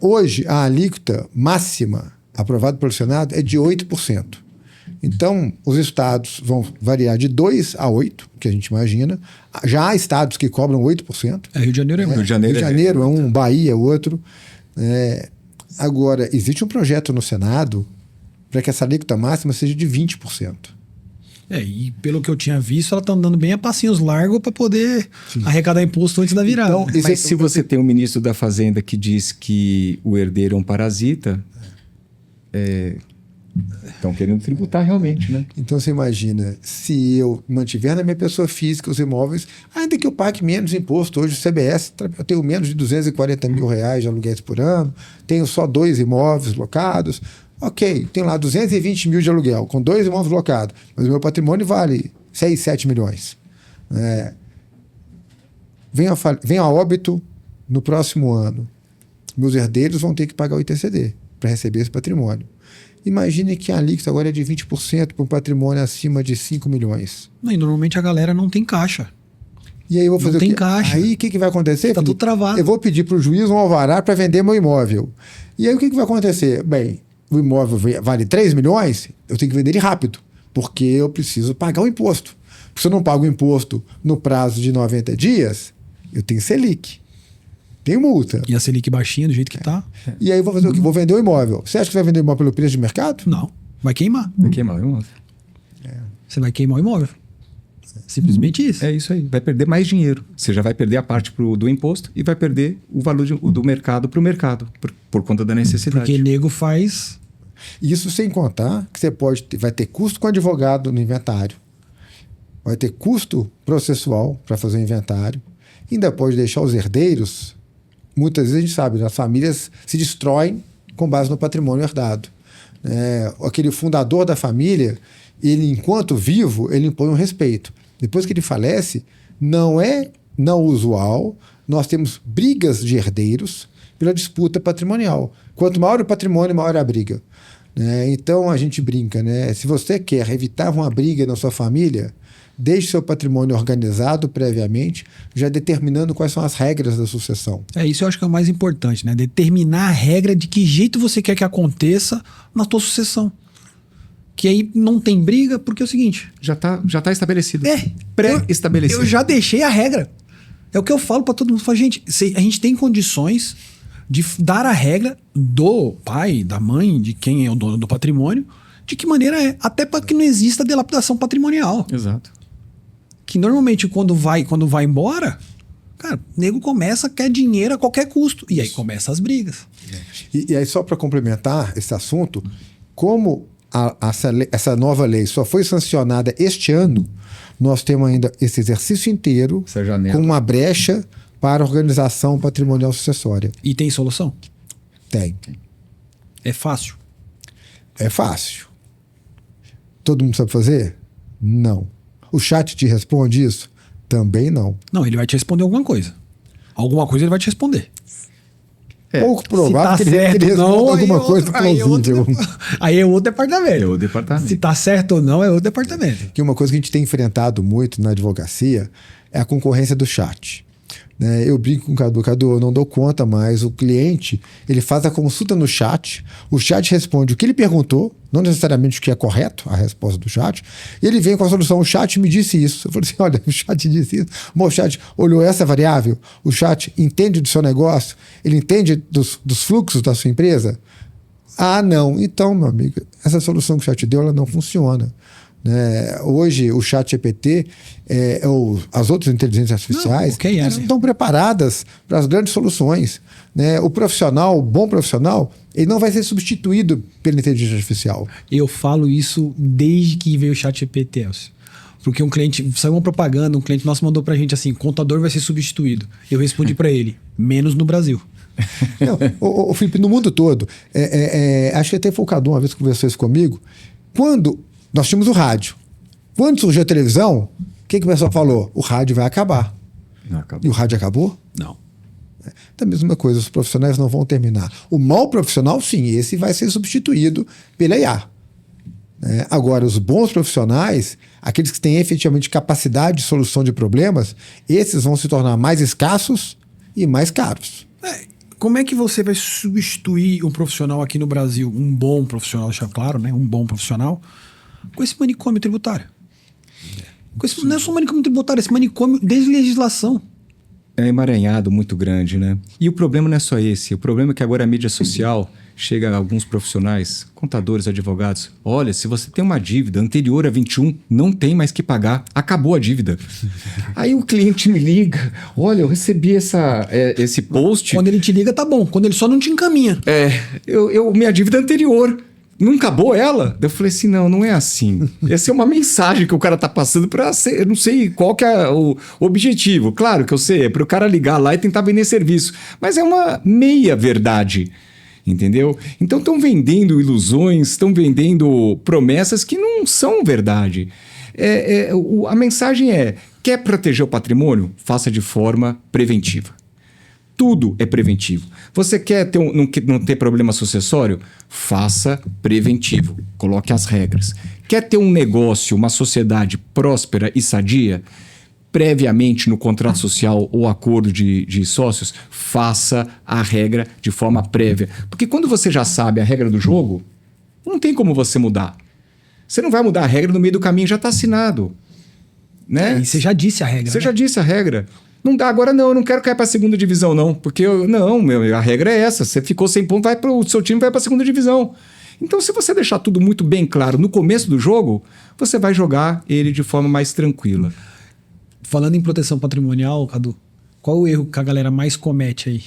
Speaker 2: Hoje, a alíquota máxima aprovada pelo Senado é de 8%. Então, os estados vão variar de 2% a 8%, que a gente imagina. Já há estados que cobram 8%.
Speaker 1: Rio de Janeiro é um.
Speaker 2: Rio de Janeiro é um, Bahia é outro. Agora, existe um projeto no Senado para que essa alíquota máxima seja de 20%.
Speaker 1: E pelo que eu tinha visto, ela está andando bem a passinhos largos para poder arrecadar imposto antes da virada.
Speaker 3: Então, mas se você tem um ministro da Fazenda que diz que o herdeiro é um parasita, estão querendo tributar realmente, né?
Speaker 2: Então você imagina, se eu mantiver na minha pessoa física os imóveis, ainda que eu pague menos imposto, hoje o CBS, eu tenho menos de R$240 mil de aluguéis por ano, tenho só 2 imóveis locados, ok, tenho lá 220 mil de aluguel, com 2 imóveis locados, mas o meu patrimônio vale 6, 7 milhões. Vem a óbito no próximo ano. Meus herdeiros vão ter que pagar o ITCD para receber esse patrimônio. Imagine que a alíquota agora é de 20% para um patrimônio acima de 5 milhões.
Speaker 1: E normalmente a galera não tem caixa.
Speaker 2: E aí eu vou fazer
Speaker 1: não tem
Speaker 2: o quê?
Speaker 1: Caixa.
Speaker 2: Aí o que vai acontecer?
Speaker 1: Está tudo travado.
Speaker 2: Eu vou pedir para o juiz um alvará para vender meu imóvel. E aí o que vai acontecer? Bem, o imóvel vale 3 milhões, eu tenho que vender ele rápido, porque eu preciso pagar o imposto. Porque se eu não pago o imposto no prazo de 90 dias, eu tenho Selic. Tem multa.
Speaker 1: E a Selic baixinha do jeito que está.
Speaker 2: E aí eu vou fazer o quê? Vou vender o imóvel. Você acha que você vai vender o imóvel pelo preço de mercado?
Speaker 1: Não. Vai queimar.
Speaker 3: Vai queimar o imóvel.
Speaker 1: Você vai queimar o imóvel. Simplesmente isso.
Speaker 3: É isso aí. Vai perder mais dinheiro. Você já vai perder a parte do imposto e vai perder o valor do mercado para o mercado, por conta da necessidade.
Speaker 1: Porque nego faz...
Speaker 2: Isso sem contar que você vai ter custo com advogado no inventário. Vai ter custo processual para fazer o inventário. Ainda pode deixar os herdeiros... Muitas vezes a gente sabe, as famílias se destroem com base no patrimônio herdado. Aquele fundador da família, ele, enquanto vivo, ele impõe um respeito. Depois que ele falece, não é não usual, nós temos brigas de herdeiros pela disputa patrimonial. Quanto maior o patrimônio, maior a briga. Então a gente brinca, se você quer evitar uma briga na sua família, deixe seu patrimônio organizado previamente, já determinando quais são as regras da sucessão.
Speaker 1: Isso eu acho que é o mais importante, determinar a regra de que jeito você quer que aconteça na tua sucessão. Que aí não tem briga, porque é o seguinte...
Speaker 3: Já tá estabelecido. Pré-estabelecido.
Speaker 1: Eu já deixei a regra. É o que eu falo para todo mundo. Falo, gente, a gente tem condições de dar a regra do pai, da mãe, de quem é o dono do patrimônio, De que maneira é? Até para que não exista dilapidação patrimonial.
Speaker 3: Exato.
Speaker 1: Que normalmente quando vai embora, cara, o nego quer dinheiro a qualquer custo. E aí começam as brigas.
Speaker 2: E aí, só para complementar esse assunto, como essa nova lei só foi sancionada este ano, nós temos ainda esse exercício inteiro com uma brecha para a organização patrimonial sucessória.
Speaker 1: E tem solução?
Speaker 2: Tem.
Speaker 1: É fácil?
Speaker 2: É fácil. Todo mundo sabe fazer? Não. O chat te responde isso? Também não.
Speaker 1: Não, ele vai te responder alguma coisa. Alguma coisa ele vai te responder.
Speaker 2: Pouco provável
Speaker 1: se tá
Speaker 2: que ele responda alguma coisa plausível.
Speaker 1: Aí é outro departamento.
Speaker 3: É outro departamento.
Speaker 1: Se tá certo ou não, é outro departamento.
Speaker 2: Que uma coisa que a gente tem enfrentado muito na advocacia é a concorrência do chat. Eu brinco com o Cadu, eu não dou conta mais. O cliente, ele faz a consulta no chat, o chat responde o que ele perguntou, não necessariamente o que é correto, a resposta do chat, e ele vem com a solução. O chat me disse isso. Eu falei assim, olha, o chat disse isso. Bom, o chat olhou essa variável, o chat entende do seu negócio, ele entende dos fluxos da sua empresa? Ah, não. Então, meu amigo, essa solução que o chat deu, ela não funciona. Hoje o ChatGPT, as outras inteligências artificiais não estão preparadas para as grandes soluções. O profissional, o bom profissional, ele não vai ser substituído pela inteligência artificial.
Speaker 1: Eu falo isso desde que veio o ChatGPT, Elcio. Porque um cliente, saiu uma propaganda, um cliente nosso mandou pra gente assim, contador vai ser substituído. Eu respondi para ele, menos no Brasil.
Speaker 2: Não, Felipe, no mundo todo, acho que até foi o Cadu uma vez que conversou isso comigo, quando nós tínhamos o rádio. Quando surgiu a televisão, o que o pessoal falou? O rádio vai acabar.
Speaker 3: Não acabou.
Speaker 2: E o rádio acabou?
Speaker 1: Não.
Speaker 2: Da mesma coisa, os profissionais não vão terminar. O mau profissional, sim, esse vai ser substituído pela IA. Agora, os bons profissionais, aqueles que têm efetivamente capacidade de solução de problemas, esses vão se tornar mais escassos e mais caros.
Speaker 1: Como é que você vai substituir um profissional aqui no Brasil, um bom profissional, deixa claro, um bom profissional, com esse manicômio tributário? Não é só manicômio tributário, esse manicômio desde legislação.
Speaker 3: É um emaranhado muito grande, né? E o problema não é só esse. O problema é que agora a mídia social chega a alguns profissionais, contadores, advogados. Olha, se você tem uma dívida anterior a 21, não tem mais que pagar. Acabou a dívida. Aí o cliente me liga. Olha, eu recebi esse post.
Speaker 1: Quando ele te liga, tá bom. Quando ele só não te encaminha.
Speaker 3: Minha dívida anterior. Não acabou ela? Eu falei assim, não é assim. Essa é uma mensagem que o cara tá passando para ser, eu não sei qual que é o objetivo. Claro que eu sei, é para o cara ligar lá e tentar vender serviço. Mas é uma meia verdade, entendeu? Então estão vendendo ilusões, estão vendendo promessas que não são verdade. A mensagem é, quer proteger o patrimônio? Faça de forma preventiva. Tudo é preventivo. Você quer não ter problema sucessório? Faça preventivo. Coloque as regras. Quer ter um negócio, uma sociedade próspera e sadia? Previamente no contrato social ou acordo de sócios, faça a regra de forma prévia. Porque quando você já sabe a regra do jogo, não tem como você mudar. Você não vai mudar a regra no meio do caminho, já está assinado.
Speaker 1: E você já disse a regra.
Speaker 3: Você já disse a regra. Não dá, agora não, eu não quero cair para a segunda divisão, não. Porque, a regra é essa. Você ficou sem ponto, o seu time vai para a segunda divisão. Então, se você deixar tudo muito bem claro no começo do jogo, você vai jogar ele de forma mais tranquila.
Speaker 1: Falando em proteção patrimonial, Cadu, qual o erro que a galera mais comete aí?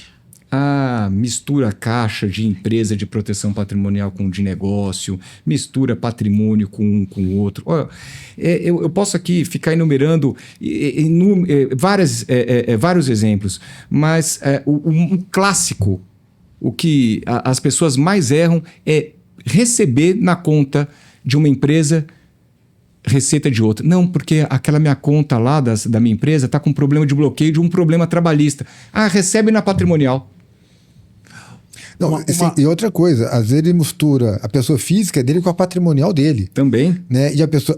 Speaker 3: Mistura caixa de empresa de proteção patrimonial com de negócio, mistura patrimônio com um com o outro. Olha, eu posso aqui ficar enumerando vários exemplos, mas um clássico, o que as pessoas mais erram é receber na conta de uma empresa receita de outra. Não, porque aquela minha conta lá da minha empresa está com problema de bloqueio de um problema trabalhista. Recebe na patrimonial.
Speaker 2: Não, e outra coisa, às vezes ele mistura a pessoa física dele com a patrimonial dele.
Speaker 3: Também.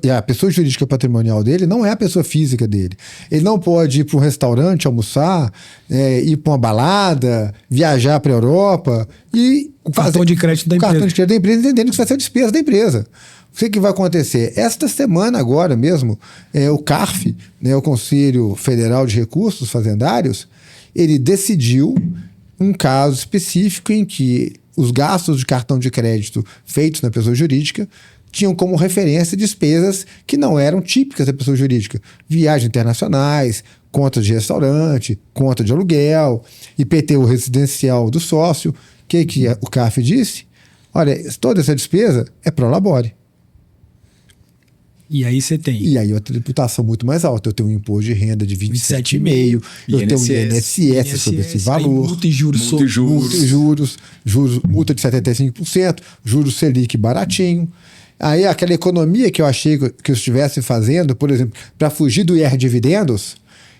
Speaker 2: E a pessoa jurídica patrimonial dele não é a pessoa física dele. Ele não pode ir para um restaurante almoçar, ir para uma balada, viajar para a Europa e...
Speaker 1: O cartão de crédito da empresa.
Speaker 2: O cartão de crédito da empresa, entendendo que isso vai ser despesa da empresa. O que vai acontecer? Esta semana agora mesmo, o CARF, o Conselho Federal de Recursos Fazendários, ele decidiu um caso específico em que os gastos de cartão de crédito feitos na pessoa jurídica tinham como referência despesas que não eram típicas da pessoa jurídica. Viagens internacionais, contas de restaurante, conta de aluguel, IPTU residencial do sócio. O que o CARF disse? Olha, toda essa despesa é pro labore.
Speaker 1: E aí você tem.
Speaker 2: E aí a tributação muito mais alta. Eu tenho um imposto de renda de 27,5%. Eu tenho um INSS sobre esse valor.
Speaker 1: Multa e juros.
Speaker 2: Multa de 75%. Juros Selic baratinho. Aí aquela economia que eu achei que eu estivesse fazendo, por exemplo, para fugir do IR dividendos,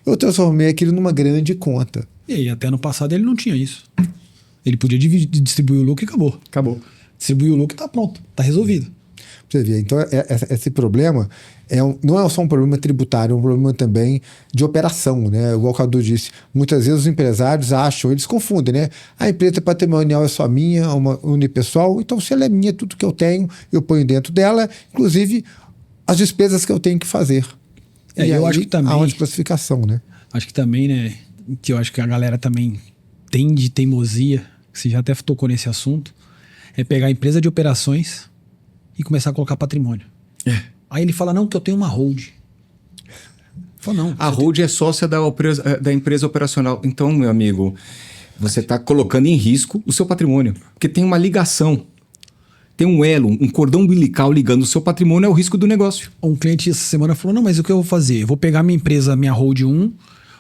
Speaker 2: eu transformei aquilo numa grande conta.
Speaker 1: E aí, até no passado ele não tinha isso. Ele podia distribuir o lucro e acabou.
Speaker 3: Acabou.
Speaker 1: Distribuir o lucro e tá pronto. Tá resolvido.
Speaker 2: Você vê, então esse problema não é só um problema tributário, é um problema também de operação, né? Igual o Cadu disse, muitas vezes os empresários acham, eles confundem, né? A empresa patrimonial é só minha, uma unipessoal, então se ela é minha, tudo que eu tenho, eu ponho dentro dela, inclusive as despesas que eu tenho que fazer. E
Speaker 1: eu
Speaker 2: aí,
Speaker 1: acho que também
Speaker 2: há uma desclassificação, né?
Speaker 1: Acho que também, né? Que eu acho que a galera também tem de teimosia, que você já até tocou nesse assunto, é pegar a empresa de operações e começar a colocar patrimônio. Aí ele fala, não, que eu tenho uma hold. Fala, não.
Speaker 3: A hold é sócia da empresa operacional. Então, meu amigo, você está colocando em risco o seu patrimônio. Porque tem uma ligação. Tem um elo, um cordão umbilical ligando o seu patrimônio ao risco do negócio.
Speaker 1: Um cliente essa semana falou, não, mas o que eu vou fazer? Eu vou pegar minha empresa, minha hold 1,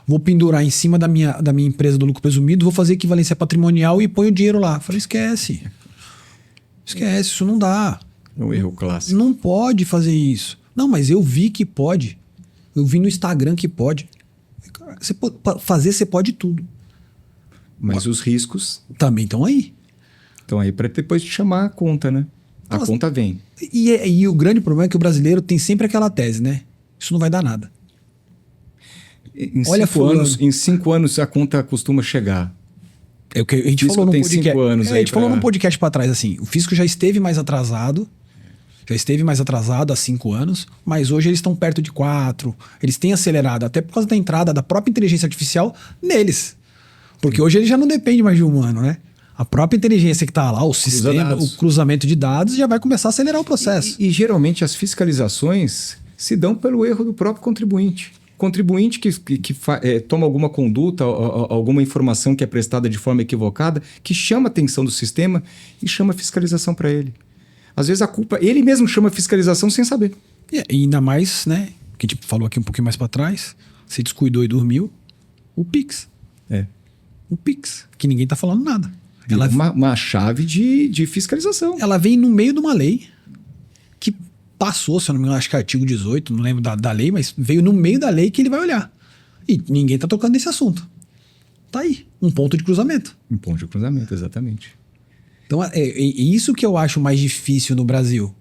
Speaker 1: vou pendurar em cima da minha empresa do lucro presumido, vou fazer equivalência patrimonial e ponho o dinheiro lá. Eu falei, esquece. Esquece, isso não dá.
Speaker 3: É um erro clássico.
Speaker 1: Não pode fazer isso. Não, mas eu vi que pode. Eu vi no Instagram que pode. Fazer, você pode tudo.
Speaker 3: Mas os riscos
Speaker 1: também estão aí.
Speaker 3: Estão aí para depois te chamar a conta, né? A conta vem.
Speaker 1: E o grande problema é que o brasileiro tem sempre aquela tese, né? Isso não vai dar nada.
Speaker 3: Em 5 anos a conta costuma chegar.
Speaker 1: É o que a gente falou num podcast.
Speaker 3: 5 anos
Speaker 1: a gente falou num podcast para trás assim. O fisco já esteve mais atrasado. Há 5 anos, mas hoje eles estão perto de 4. Eles têm acelerado, até por causa da entrada da própria inteligência artificial neles. Porque hoje ele já não depende mais de humano, né? A própria inteligência que está lá, o sistema, o cruzamento de dados, já vai começar a acelerar o processo.
Speaker 3: E geralmente as fiscalizações se dão pelo erro do próprio contribuinte. Contribuinte que toma alguma conduta, alguma informação que é prestada de forma equivocada, que chama a atenção do sistema e chama a fiscalização para ele. Às vezes a culpa, ele mesmo chama a fiscalização sem saber.
Speaker 1: E ainda mais, né, que a gente falou aqui um pouquinho mais para trás, você descuidou e dormiu, o Pix. O Pix, que ninguém tá falando nada.
Speaker 3: Ela uma chave de fiscalização.
Speaker 1: Ela vem no meio de uma lei que passou, se eu não me engano, acho que é artigo 18, não lembro da lei, mas veio no meio da lei que ele vai olhar. E ninguém tá tocando nesse assunto. Tá aí, um ponto de cruzamento.
Speaker 3: Um ponto de cruzamento, exatamente.
Speaker 1: Então é isso que eu acho mais difícil no Brasil.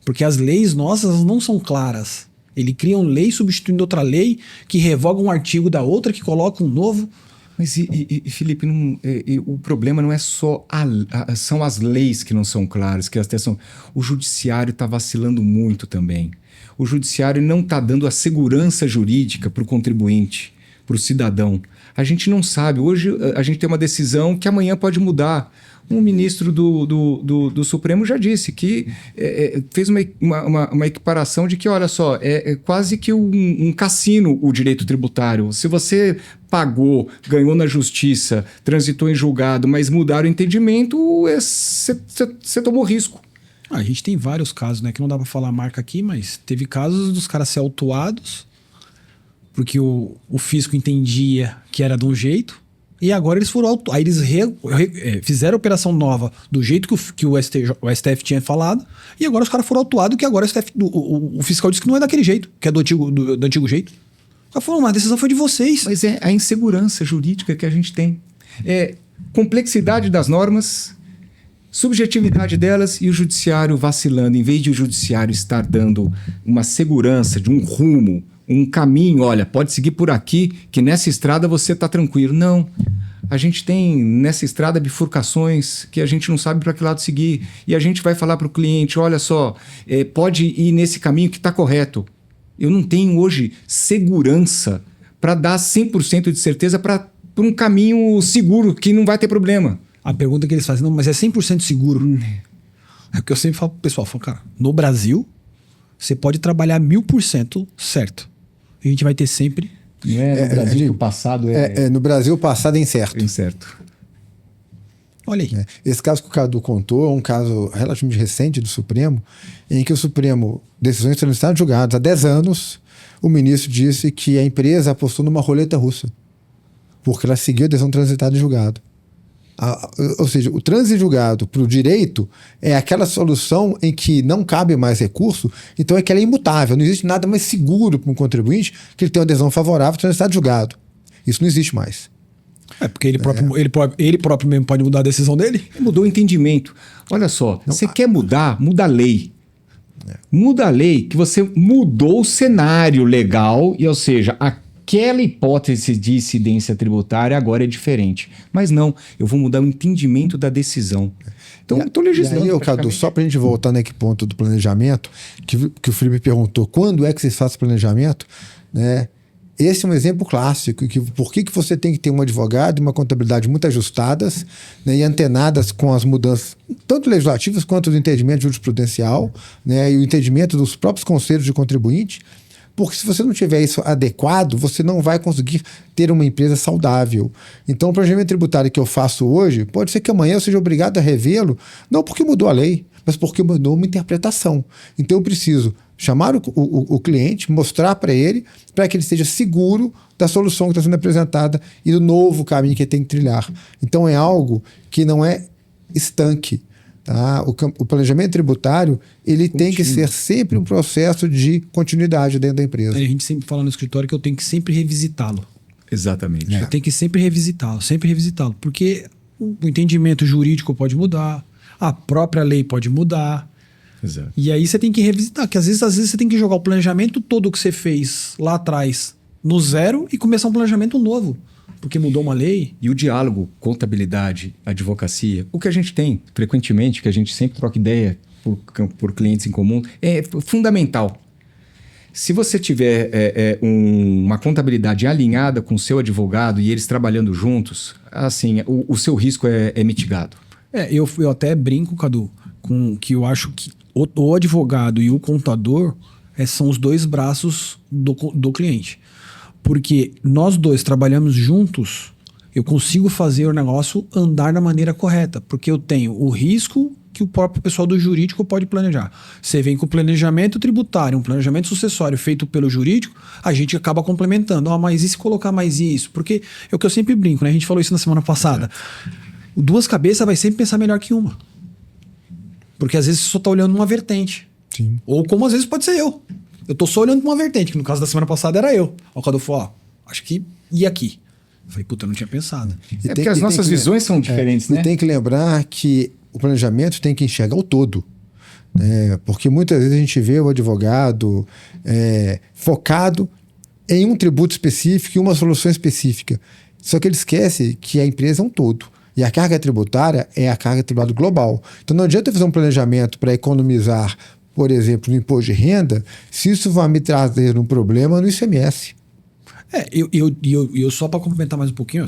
Speaker 1: Porque as leis nossas não são claras. Ele cria uma lei substituindo outra lei, que revoga um artigo da outra, que coloca um novo.
Speaker 3: Mas, Felipe, o problema não é só são as leis que não são claras, que o judiciário está vacilando muito também. O judiciário não está dando a segurança jurídica para o contribuinte, para o cidadão. A gente não sabe. Hoje a gente tem uma decisão que amanhã pode mudar. Um ministro do Supremo já disse que fez uma equiparação de que, olha só, é quase que um cassino o direito tributário. Se você pagou, ganhou na justiça, transitou em julgado, mas mudaram o entendimento, você tomou risco.
Speaker 1: A gente tem vários casos, né? Que não dá para falar a marca aqui, mas teve casos dos caras ser autuados porque o fisco entendia que era de um jeito. E agora eles foram autuados. Aí eles fizeram a operação nova do jeito que o STF tinha falado. E agora os caras foram autuados que agora o fiscal disse que não é daquele jeito, que é do antigo jeito. O cara falou, mas a decisão foi de vocês.
Speaker 3: Mas é a insegurança jurídica que a gente tem. Complexidade das normas, subjetividade delas e o judiciário vacilando. Em vez de o judiciário estar dando uma segurança de um rumo, um caminho, olha, pode seguir por aqui, que nessa estrada você está tranquilo. Não. A gente tem nessa estrada bifurcações que a gente não sabe para que lado seguir. E a gente vai falar para o cliente, olha só, pode ir nesse caminho que está correto. Eu não tenho hoje segurança para dar 100% de certeza para um caminho seguro, que não vai ter problema.
Speaker 1: A pergunta que eles fazem, não, mas é 100% seguro. É o que eu sempre falo pro pessoal, cara, no Brasil, você pode trabalhar 1000% certo. A gente vai ter sempre...
Speaker 3: Não é no Brasil que o passado
Speaker 2: no Brasil o passado é incerto.
Speaker 3: incerto.
Speaker 1: Olha aí.
Speaker 2: Esse caso que o Cadu contou é um caso relativamente recente do Supremo, em que o Supremo, decisões transitárias julgadas há 10 anos, o ministro disse que a empresa apostou numa roleta russa, porque ela seguiu a decisão transitada de julgado. Ou seja, o trânsito julgado para o direito é aquela solução em que não cabe mais recurso, então é que ela é imutável. Não existe nada mais seguro para um contribuinte que ele tenha uma adesão favorável ao transitar de julgado. Isso não existe mais.
Speaker 1: É porque ele próprio mesmo pode mudar a decisão dele.
Speaker 3: Mudou o entendimento. Olha só, você quer mudar, muda a lei. Muda a lei que você mudou o cenário legal, ou seja, aquela hipótese de incidência tributária agora é diferente. Mas não, eu vou mudar o entendimento da decisão. Então, eu estou legislando.
Speaker 2: E aí, Cadu, só para a gente voltar naquele ponto do planejamento, que o Felipe perguntou, quando é que vocês fazem planejamento? Né? Esse é um exemplo clássico. Por que você tem que ter um advogado e uma contabilidade muito ajustadas, né, e antenadas com as mudanças, tanto legislativas quanto do entendimento jurisprudencial, né, e o entendimento dos próprios conselhos de contribuinte. Porque se você não tiver isso adequado, você não vai conseguir ter uma empresa saudável. Então, o planejamento tributário que eu faço hoje, pode ser que amanhã eu seja obrigado a revê-lo, não porque mudou a lei, mas porque mudou uma interpretação. Então, eu preciso chamar o cliente, mostrar para ele que ele esteja seguro da solução que está sendo apresentada e do novo caminho que ele tem que trilhar. Então, é algo que não é estanque. Tá? O planejamento tributário ele tem que ser sempre um processo de continuidade dentro da empresa.
Speaker 1: A gente sempre fala no escritório que eu tenho que sempre revisitá-lo.
Speaker 3: Exatamente.
Speaker 1: Eu tenho que sempre revisitá-lo, porque o entendimento jurídico pode mudar, a própria lei pode mudar.
Speaker 3: Exato.
Speaker 1: E aí você tem que revisitar, que às vezes você tem que jogar o planejamento todo que você fez lá atrás no zero e começar um planejamento novo. Porque mudou uma lei.
Speaker 3: E o diálogo, contabilidade, advocacia, o que a gente tem frequentemente, que a gente sempre troca ideia por clientes em comum, é fundamental. Se você tiver uma contabilidade alinhada com o seu advogado e eles trabalhando juntos, assim, o seu risco é mitigado.
Speaker 1: Eu até brinco, Cadu, com que eu acho que o advogado e o contador são os dois braços do cliente. Porque nós dois trabalhamos juntos, eu consigo fazer o negócio andar da maneira correta. Porque eu tenho o risco que o próprio pessoal do jurídico pode planejar. Você vem com o planejamento tributário, um planejamento sucessório feito pelo jurídico, a gente acaba complementando. Mas e se colocar mais isso? Porque é o que eu sempre brinco, né? A gente falou isso na semana passada. Duas cabeças vai sempre pensar melhor que uma. Porque às vezes você só está olhando uma vertente.
Speaker 2: Sim.
Speaker 1: Ou como às vezes pode ser eu. Eu tô só olhando pra uma vertente, que no caso da semana passada era eu. O Cadu falou, acho que ia aqui. Eu falei, puta, eu não tinha pensado.
Speaker 3: Porque as nossas visões são diferentes, né?
Speaker 2: E tem que lembrar que o planejamento tem que enxergar o todo. Né? Porque muitas vezes a gente vê o advogado focado em um tributo específico e uma solução específica. Só que ele esquece que a empresa é um todo. E a carga tributária é a carga tributária global. Então não adianta eu fazer um planejamento para economizar, por exemplo, no imposto de renda, se isso vai me trazer um problema no ICMS.
Speaker 1: Eu só para complementar mais um pouquinho,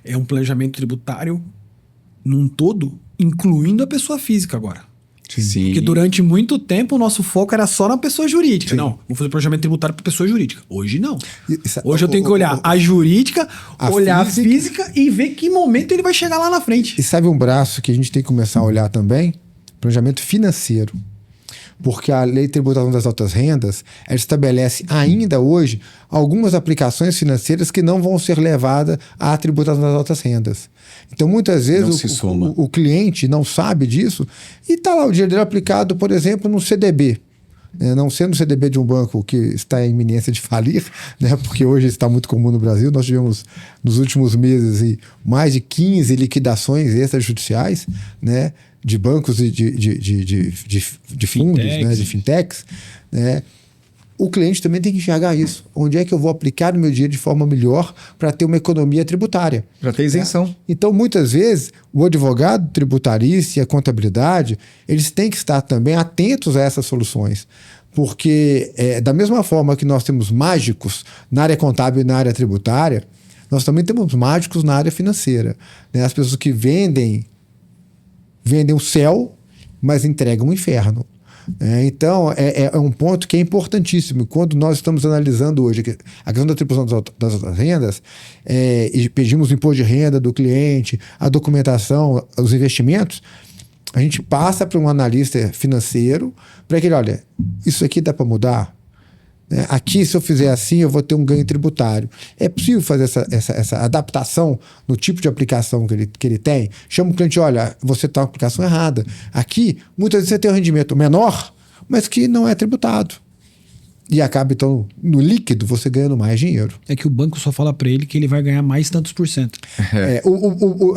Speaker 1: é um planejamento tributário num todo, incluindo a pessoa física agora.
Speaker 3: Sim.
Speaker 1: Porque durante muito tempo o nosso foco era só na pessoa jurídica. Sim. Não, vou fazer planejamento tributário para pessoa jurídica. Hoje não. Hoje eu tenho que olhar a jurídica, olhar a física e ver que momento ele vai chegar lá na frente.
Speaker 2: E sabe um braço que a gente tem que começar a olhar também? Planejamento financeiro. Porque a Lei de Tributação das Altas Rendas ela estabelece ainda hoje algumas aplicações financeiras que não vão ser levadas à tributação das altas rendas. Então, muitas vezes, o cliente não sabe disso e está lá o dinheiro dele aplicado, por exemplo, no CDB. Não sendo o CDB de um banco que está em iminência de falir, né, porque hoje está muito comum no Brasil. Nós tivemos, nos últimos meses, mais de 15 liquidações extrajudiciais, né, de bancos e de fundos, né, de fintechs, né? O cliente também tem que enxergar isso. Onde é que eu vou aplicar o meu dinheiro de forma melhor para ter uma economia tributária?
Speaker 3: Para ter isenção.
Speaker 2: Né? Então, muitas vezes, o advogado tributarista e a contabilidade, eles têm que estar também atentos a essas soluções. Porque, da mesma forma que nós temos mágicos na área contábil e na área tributária, nós também temos mágicos na área financeira. Né? As pessoas que vendem o céu mas entrega um inferno. Então, é um ponto que é importantíssimo. Quando nós estamos analisando hoje a questão da atribuição das outras rendas, e pedimos o imposto de renda do cliente, a documentação, os investimentos, a gente passa para um analista financeiro para que ele, olha, isso aqui dá para mudar? Aqui, se eu fizer assim, eu vou ter um ganho tributário. É possível fazer essa adaptação no tipo de aplicação que ele tem? Chama o cliente, olha, você está com a aplicação errada. Aqui, muitas vezes você tem um rendimento menor, mas que não é tributado. E acaba, então, no líquido, você ganhando mais dinheiro.
Speaker 1: É que o banco só fala para ele que ele vai ganhar mais tantos por cento.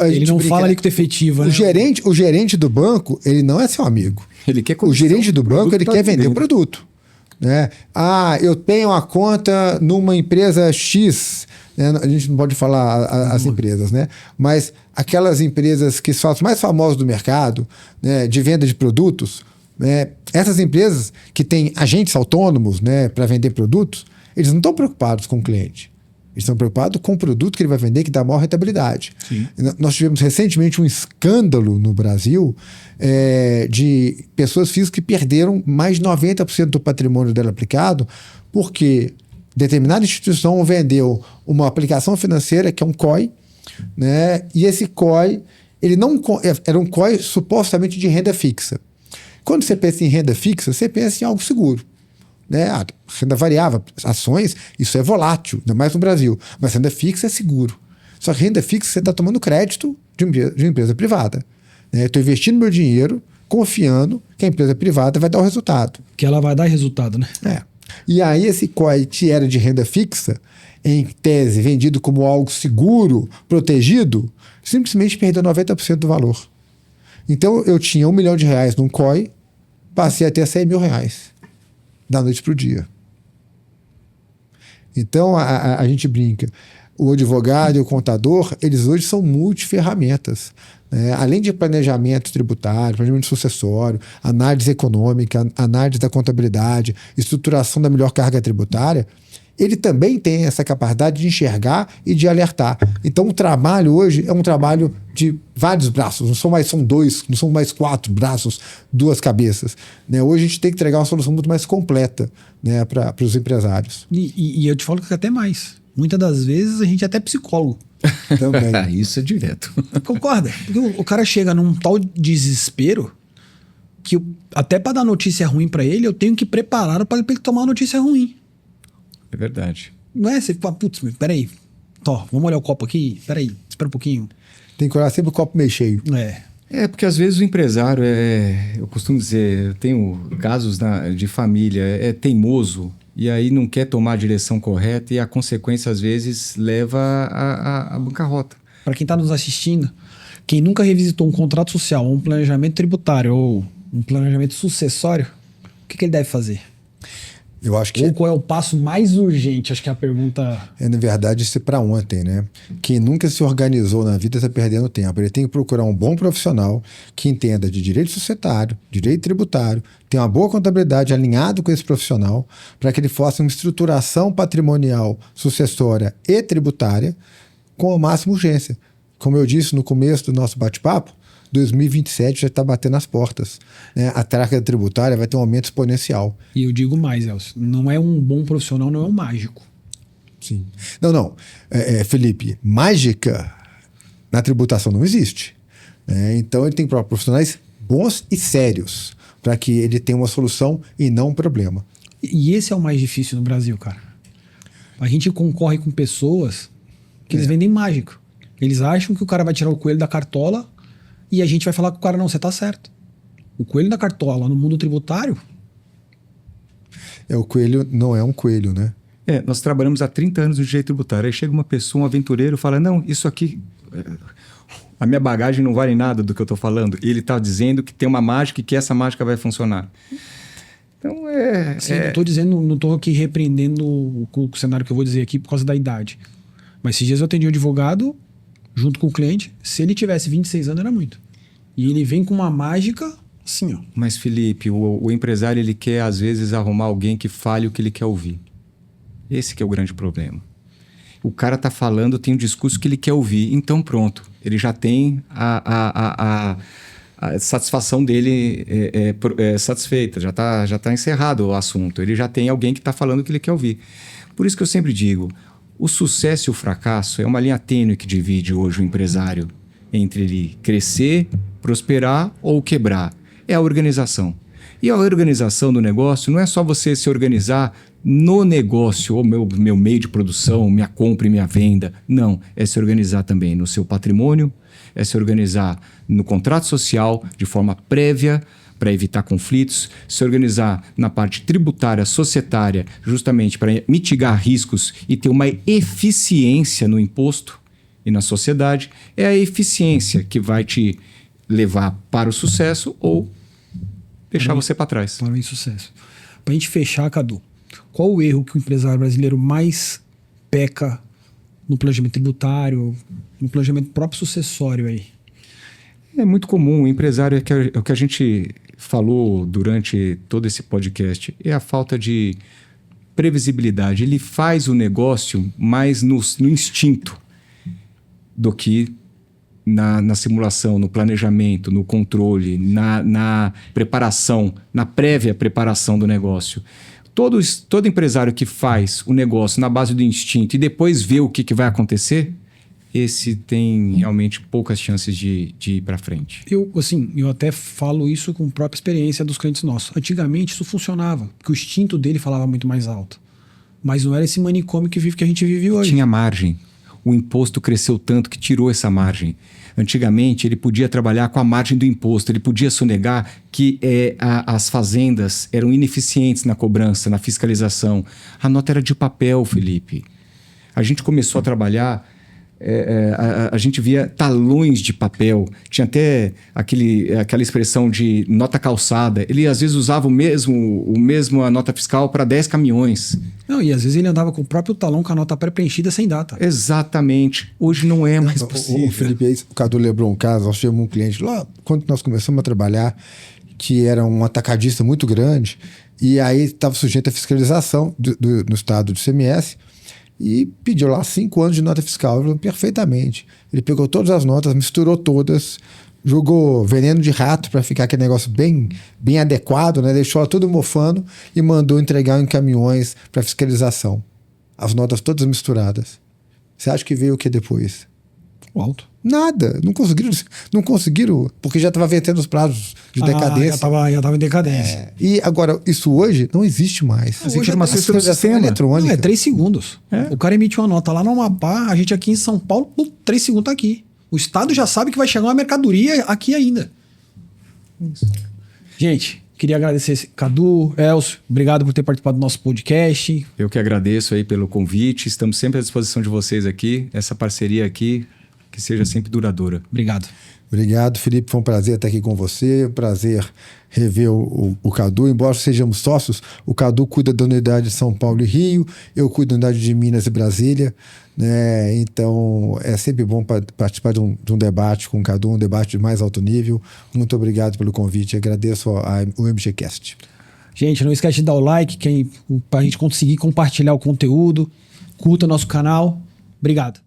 Speaker 2: Ele
Speaker 1: não fala líquido efetivo, né?
Speaker 2: O gerente do banco, ele não é seu amigo.
Speaker 3: Ele quer
Speaker 2: o gerente do banco, ele quer vender o produto. Eu tenho a conta numa empresa X, a gente não pode falar as empresas, né? Mas aquelas empresas que são as mais famosas do mercado, né, de venda de produtos, essas empresas que têm agentes autônomos, né, para vender produtos, eles não estão preocupados com o cliente. Eles estão preocupados com o produto que ele vai vender que dá maior rentabilidade. Sim. Nós tivemos recentemente um escândalo no Brasil de pessoas físicas que perderam mais de 90% do patrimônio dela aplicado porque determinada instituição vendeu uma aplicação financeira que é um COI, né? E esse COI era um COI supostamente de renda fixa. Quando você pensa em renda fixa, você pensa em algo seguro. Renda variável, ações, isso é volátil, ainda mais no Brasil. Mas renda fixa é seguro. Só que renda fixa você está tomando crédito de uma empresa privada. Eu estou investindo meu dinheiro, confiando que a empresa privada vai dar o resultado.
Speaker 1: Que ela vai dar resultado, né?
Speaker 2: E aí esse COI que era de renda fixa, em tese vendido como algo seguro, protegido, simplesmente perdeu 90% do valor. Então eu tinha R$1 milhão num COI, passei a ter R$100 mil. Da noite para o dia. Então, a gente brinca. O advogado e o contador, eles hoje são multiferramentas. Além de planejamento tributário, planejamento sucessório, análise econômica, análise da contabilidade, estruturação da melhor carga tributária, ele também tem essa capacidade de enxergar e de alertar. Então, o trabalho hoje é um trabalho de vários braços, são dois, não são mais 4 braços, 2 cabeças. Hoje a gente tem que entregar uma solução muito mais completa, né, para os empresários.
Speaker 1: E eu te falo que até mais. Muitas das vezes a gente é até psicólogo.
Speaker 2: Também.
Speaker 3: Isso é direto.
Speaker 1: Concorda? Porque o cara chega num tal desespero que até para dar notícia ruim para ele, eu tenho que preparar para ele tomar uma notícia ruim.
Speaker 3: É verdade.
Speaker 1: Não é? Você fala, putz, peraí. Vamos olhar o copo aqui? Peraí, espera um pouquinho.
Speaker 2: Tem que olhar sempre o copo meio cheio.
Speaker 3: Porque às vezes o empresário eu costumo dizer, eu tenho casos de família, é teimoso e aí não quer tomar a direção correta e a consequência às vezes leva à bancarrota.
Speaker 1: Para quem está nos assistindo, quem nunca revisitou um contrato social, um planejamento tributário ou um planejamento sucessório, o que ele deve fazer?
Speaker 2: Eu acho que...
Speaker 1: Ou qual é o passo mais urgente? Acho que é a pergunta...
Speaker 2: na verdade, isso é para ontem, né? Quem nunca se organizou na vida está perdendo tempo. Ele tem que procurar um bom profissional que entenda de direito societário, direito tributário, tenha uma boa contabilidade alinhado com esse profissional para que ele faça uma estruturação patrimonial, sucessória e tributária com a máxima urgência. Como eu disse no começo do nosso bate-papo, 2027 já está batendo as portas. A carga tributária vai ter um aumento exponencial.
Speaker 1: E eu digo mais, Elcio, não é um bom profissional, não é um mágico.
Speaker 2: Sim. Não. Felipe, mágica na tributação não existe. Então ele tem que procurar profissionais bons e sérios para que ele tenha uma solução e não um problema.
Speaker 1: E esse é o mais difícil no Brasil, cara. A gente concorre com pessoas que eles vendem mágico. Eles acham que o cara vai tirar o coelho da cartola e a gente vai falar com o cara, não, você tá certo. O coelho da cartola no mundo tributário...
Speaker 2: O coelho não é um coelho, né?
Speaker 3: Nós trabalhamos há 30 anos no direito tributário. Aí chega uma pessoa, um aventureiro, fala, não, isso aqui... A minha bagagem não vale nada do que eu tô falando. E ele tá dizendo que tem uma mágica e que essa mágica vai funcionar. Então,
Speaker 1: Sim, não tô dizendo, não tô aqui repreendendo o cenário que eu vou dizer aqui por causa da idade. Mas esses dias eu atendi um advogado... junto com o cliente, se ele tivesse 26 anos era muito. E ele vem com uma mágica assim, ó.
Speaker 3: Mas Felipe, o empresário ele quer às vezes arrumar alguém que fale o que ele quer ouvir. Esse que é o grande problema. O cara tá falando, tem um discurso que ele quer ouvir, então pronto. Ele já tem a a satisfação dele é satisfeita, já tá encerrado o assunto. Ele já tem alguém que está falando o que ele quer ouvir. Por isso que eu sempre digo, o sucesso e o fracasso é uma linha tênue que divide hoje o empresário entre ele crescer, prosperar ou quebrar. É a organização. E a organização do negócio não é só você se organizar no negócio, ou meu meio de produção, minha compra e minha venda. Não, é se organizar também no seu patrimônio, é se organizar no contrato social de forma prévia para evitar conflitos, se organizar na parte tributária, societária, justamente para mitigar riscos e ter uma eficiência no imposto e na sociedade. É a eficiência que vai te levar para o sucesso ou deixar você para trás.
Speaker 1: Para o insucesso. Para a gente fechar, Cadu, qual o erro que o empresário brasileiro mais peca no planejamento tributário, no planejamento próprio sucessório aí?
Speaker 3: É muito comum. O empresário é o que a gente falou durante todo esse podcast. É a falta de previsibilidade. Ele faz o negócio mais no instinto do que na simulação, no planejamento, no controle, na preparação, na prévia preparação do negócio. Todo empresário que faz o negócio na base do instinto e depois vê o que vai acontecer, esse tem realmente poucas chances de ir para frente.
Speaker 1: Eu até falo isso com a própria experiência dos clientes nossos. Antigamente isso funcionava, porque o instinto dele falava muito mais alto. Mas não era esse manicômio que a gente vive hoje.
Speaker 3: Tinha margem. O imposto cresceu tanto que tirou essa margem. Antigamente, ele podia trabalhar com a margem do imposto, ele podia sonegar que as fazendas eram ineficientes na cobrança, na fiscalização. A nota era de papel, Felipe. A gente começou a trabalhar, a gente via talões de papel, tinha até aquela expressão de nota calçada. Ele às vezes usava a nota fiscal para 10 caminhões.
Speaker 1: Não, e às vezes ele andava com o próprio talão com a nota pré-preenchida sem data.
Speaker 3: Exatamente. Hoje não é mais possível.
Speaker 2: O Felipe, o Cadu lembrou um caso, nós tivemos um cliente lá, quando nós começamos a trabalhar, que era um atacadista muito grande, e aí estava sujeito à fiscalização no estado do ICMS, e pediu lá 5 anos de nota fiscal. Ele falou, perfeitamente. Ele pegou todas as notas, misturou todas, jogou veneno de rato para ficar aquele negócio bem, bem adequado, né? Deixou tudo mofando e mandou entregar em caminhões para fiscalização. As notas todas misturadas. Você acha que veio o que depois?
Speaker 1: O alto.
Speaker 2: Nada. Não conseguiram, porque já estava vencendo os prazos de decadência.
Speaker 1: Já estava em decadência.
Speaker 2: E agora, isso hoje não existe mais.
Speaker 3: Hoje é uma fiscalização
Speaker 2: eletrônica.
Speaker 1: 3 segundos. O cara emitiu uma nota lá no Amapá, a gente aqui em São Paulo, 3 segundos tá aqui. O Estado já sabe que vai chegar uma mercadoria aqui ainda. Isso. Gente, queria agradecer Cadu, Elcio, obrigado por ter participado do nosso podcast.
Speaker 3: Eu que agradeço aí pelo convite, estamos sempre à disposição de vocês aqui, essa parceria aqui, que seja sempre duradoura.
Speaker 1: Obrigado.
Speaker 2: Obrigado, Felipe, foi um prazer estar aqui com você, prazer rever o Cadu, embora sejamos sócios, o Cadu cuida da unidade de São Paulo e Rio, eu cuido da unidade de Minas e Brasília, né? Então é sempre bom participar de um debate com o Cadu, um debate de mais alto nível. Muito obrigado pelo convite, agradeço o MGCast.
Speaker 1: Gente, não esquece de dar o like para a gente conseguir compartilhar o conteúdo, curta nosso canal. Obrigado.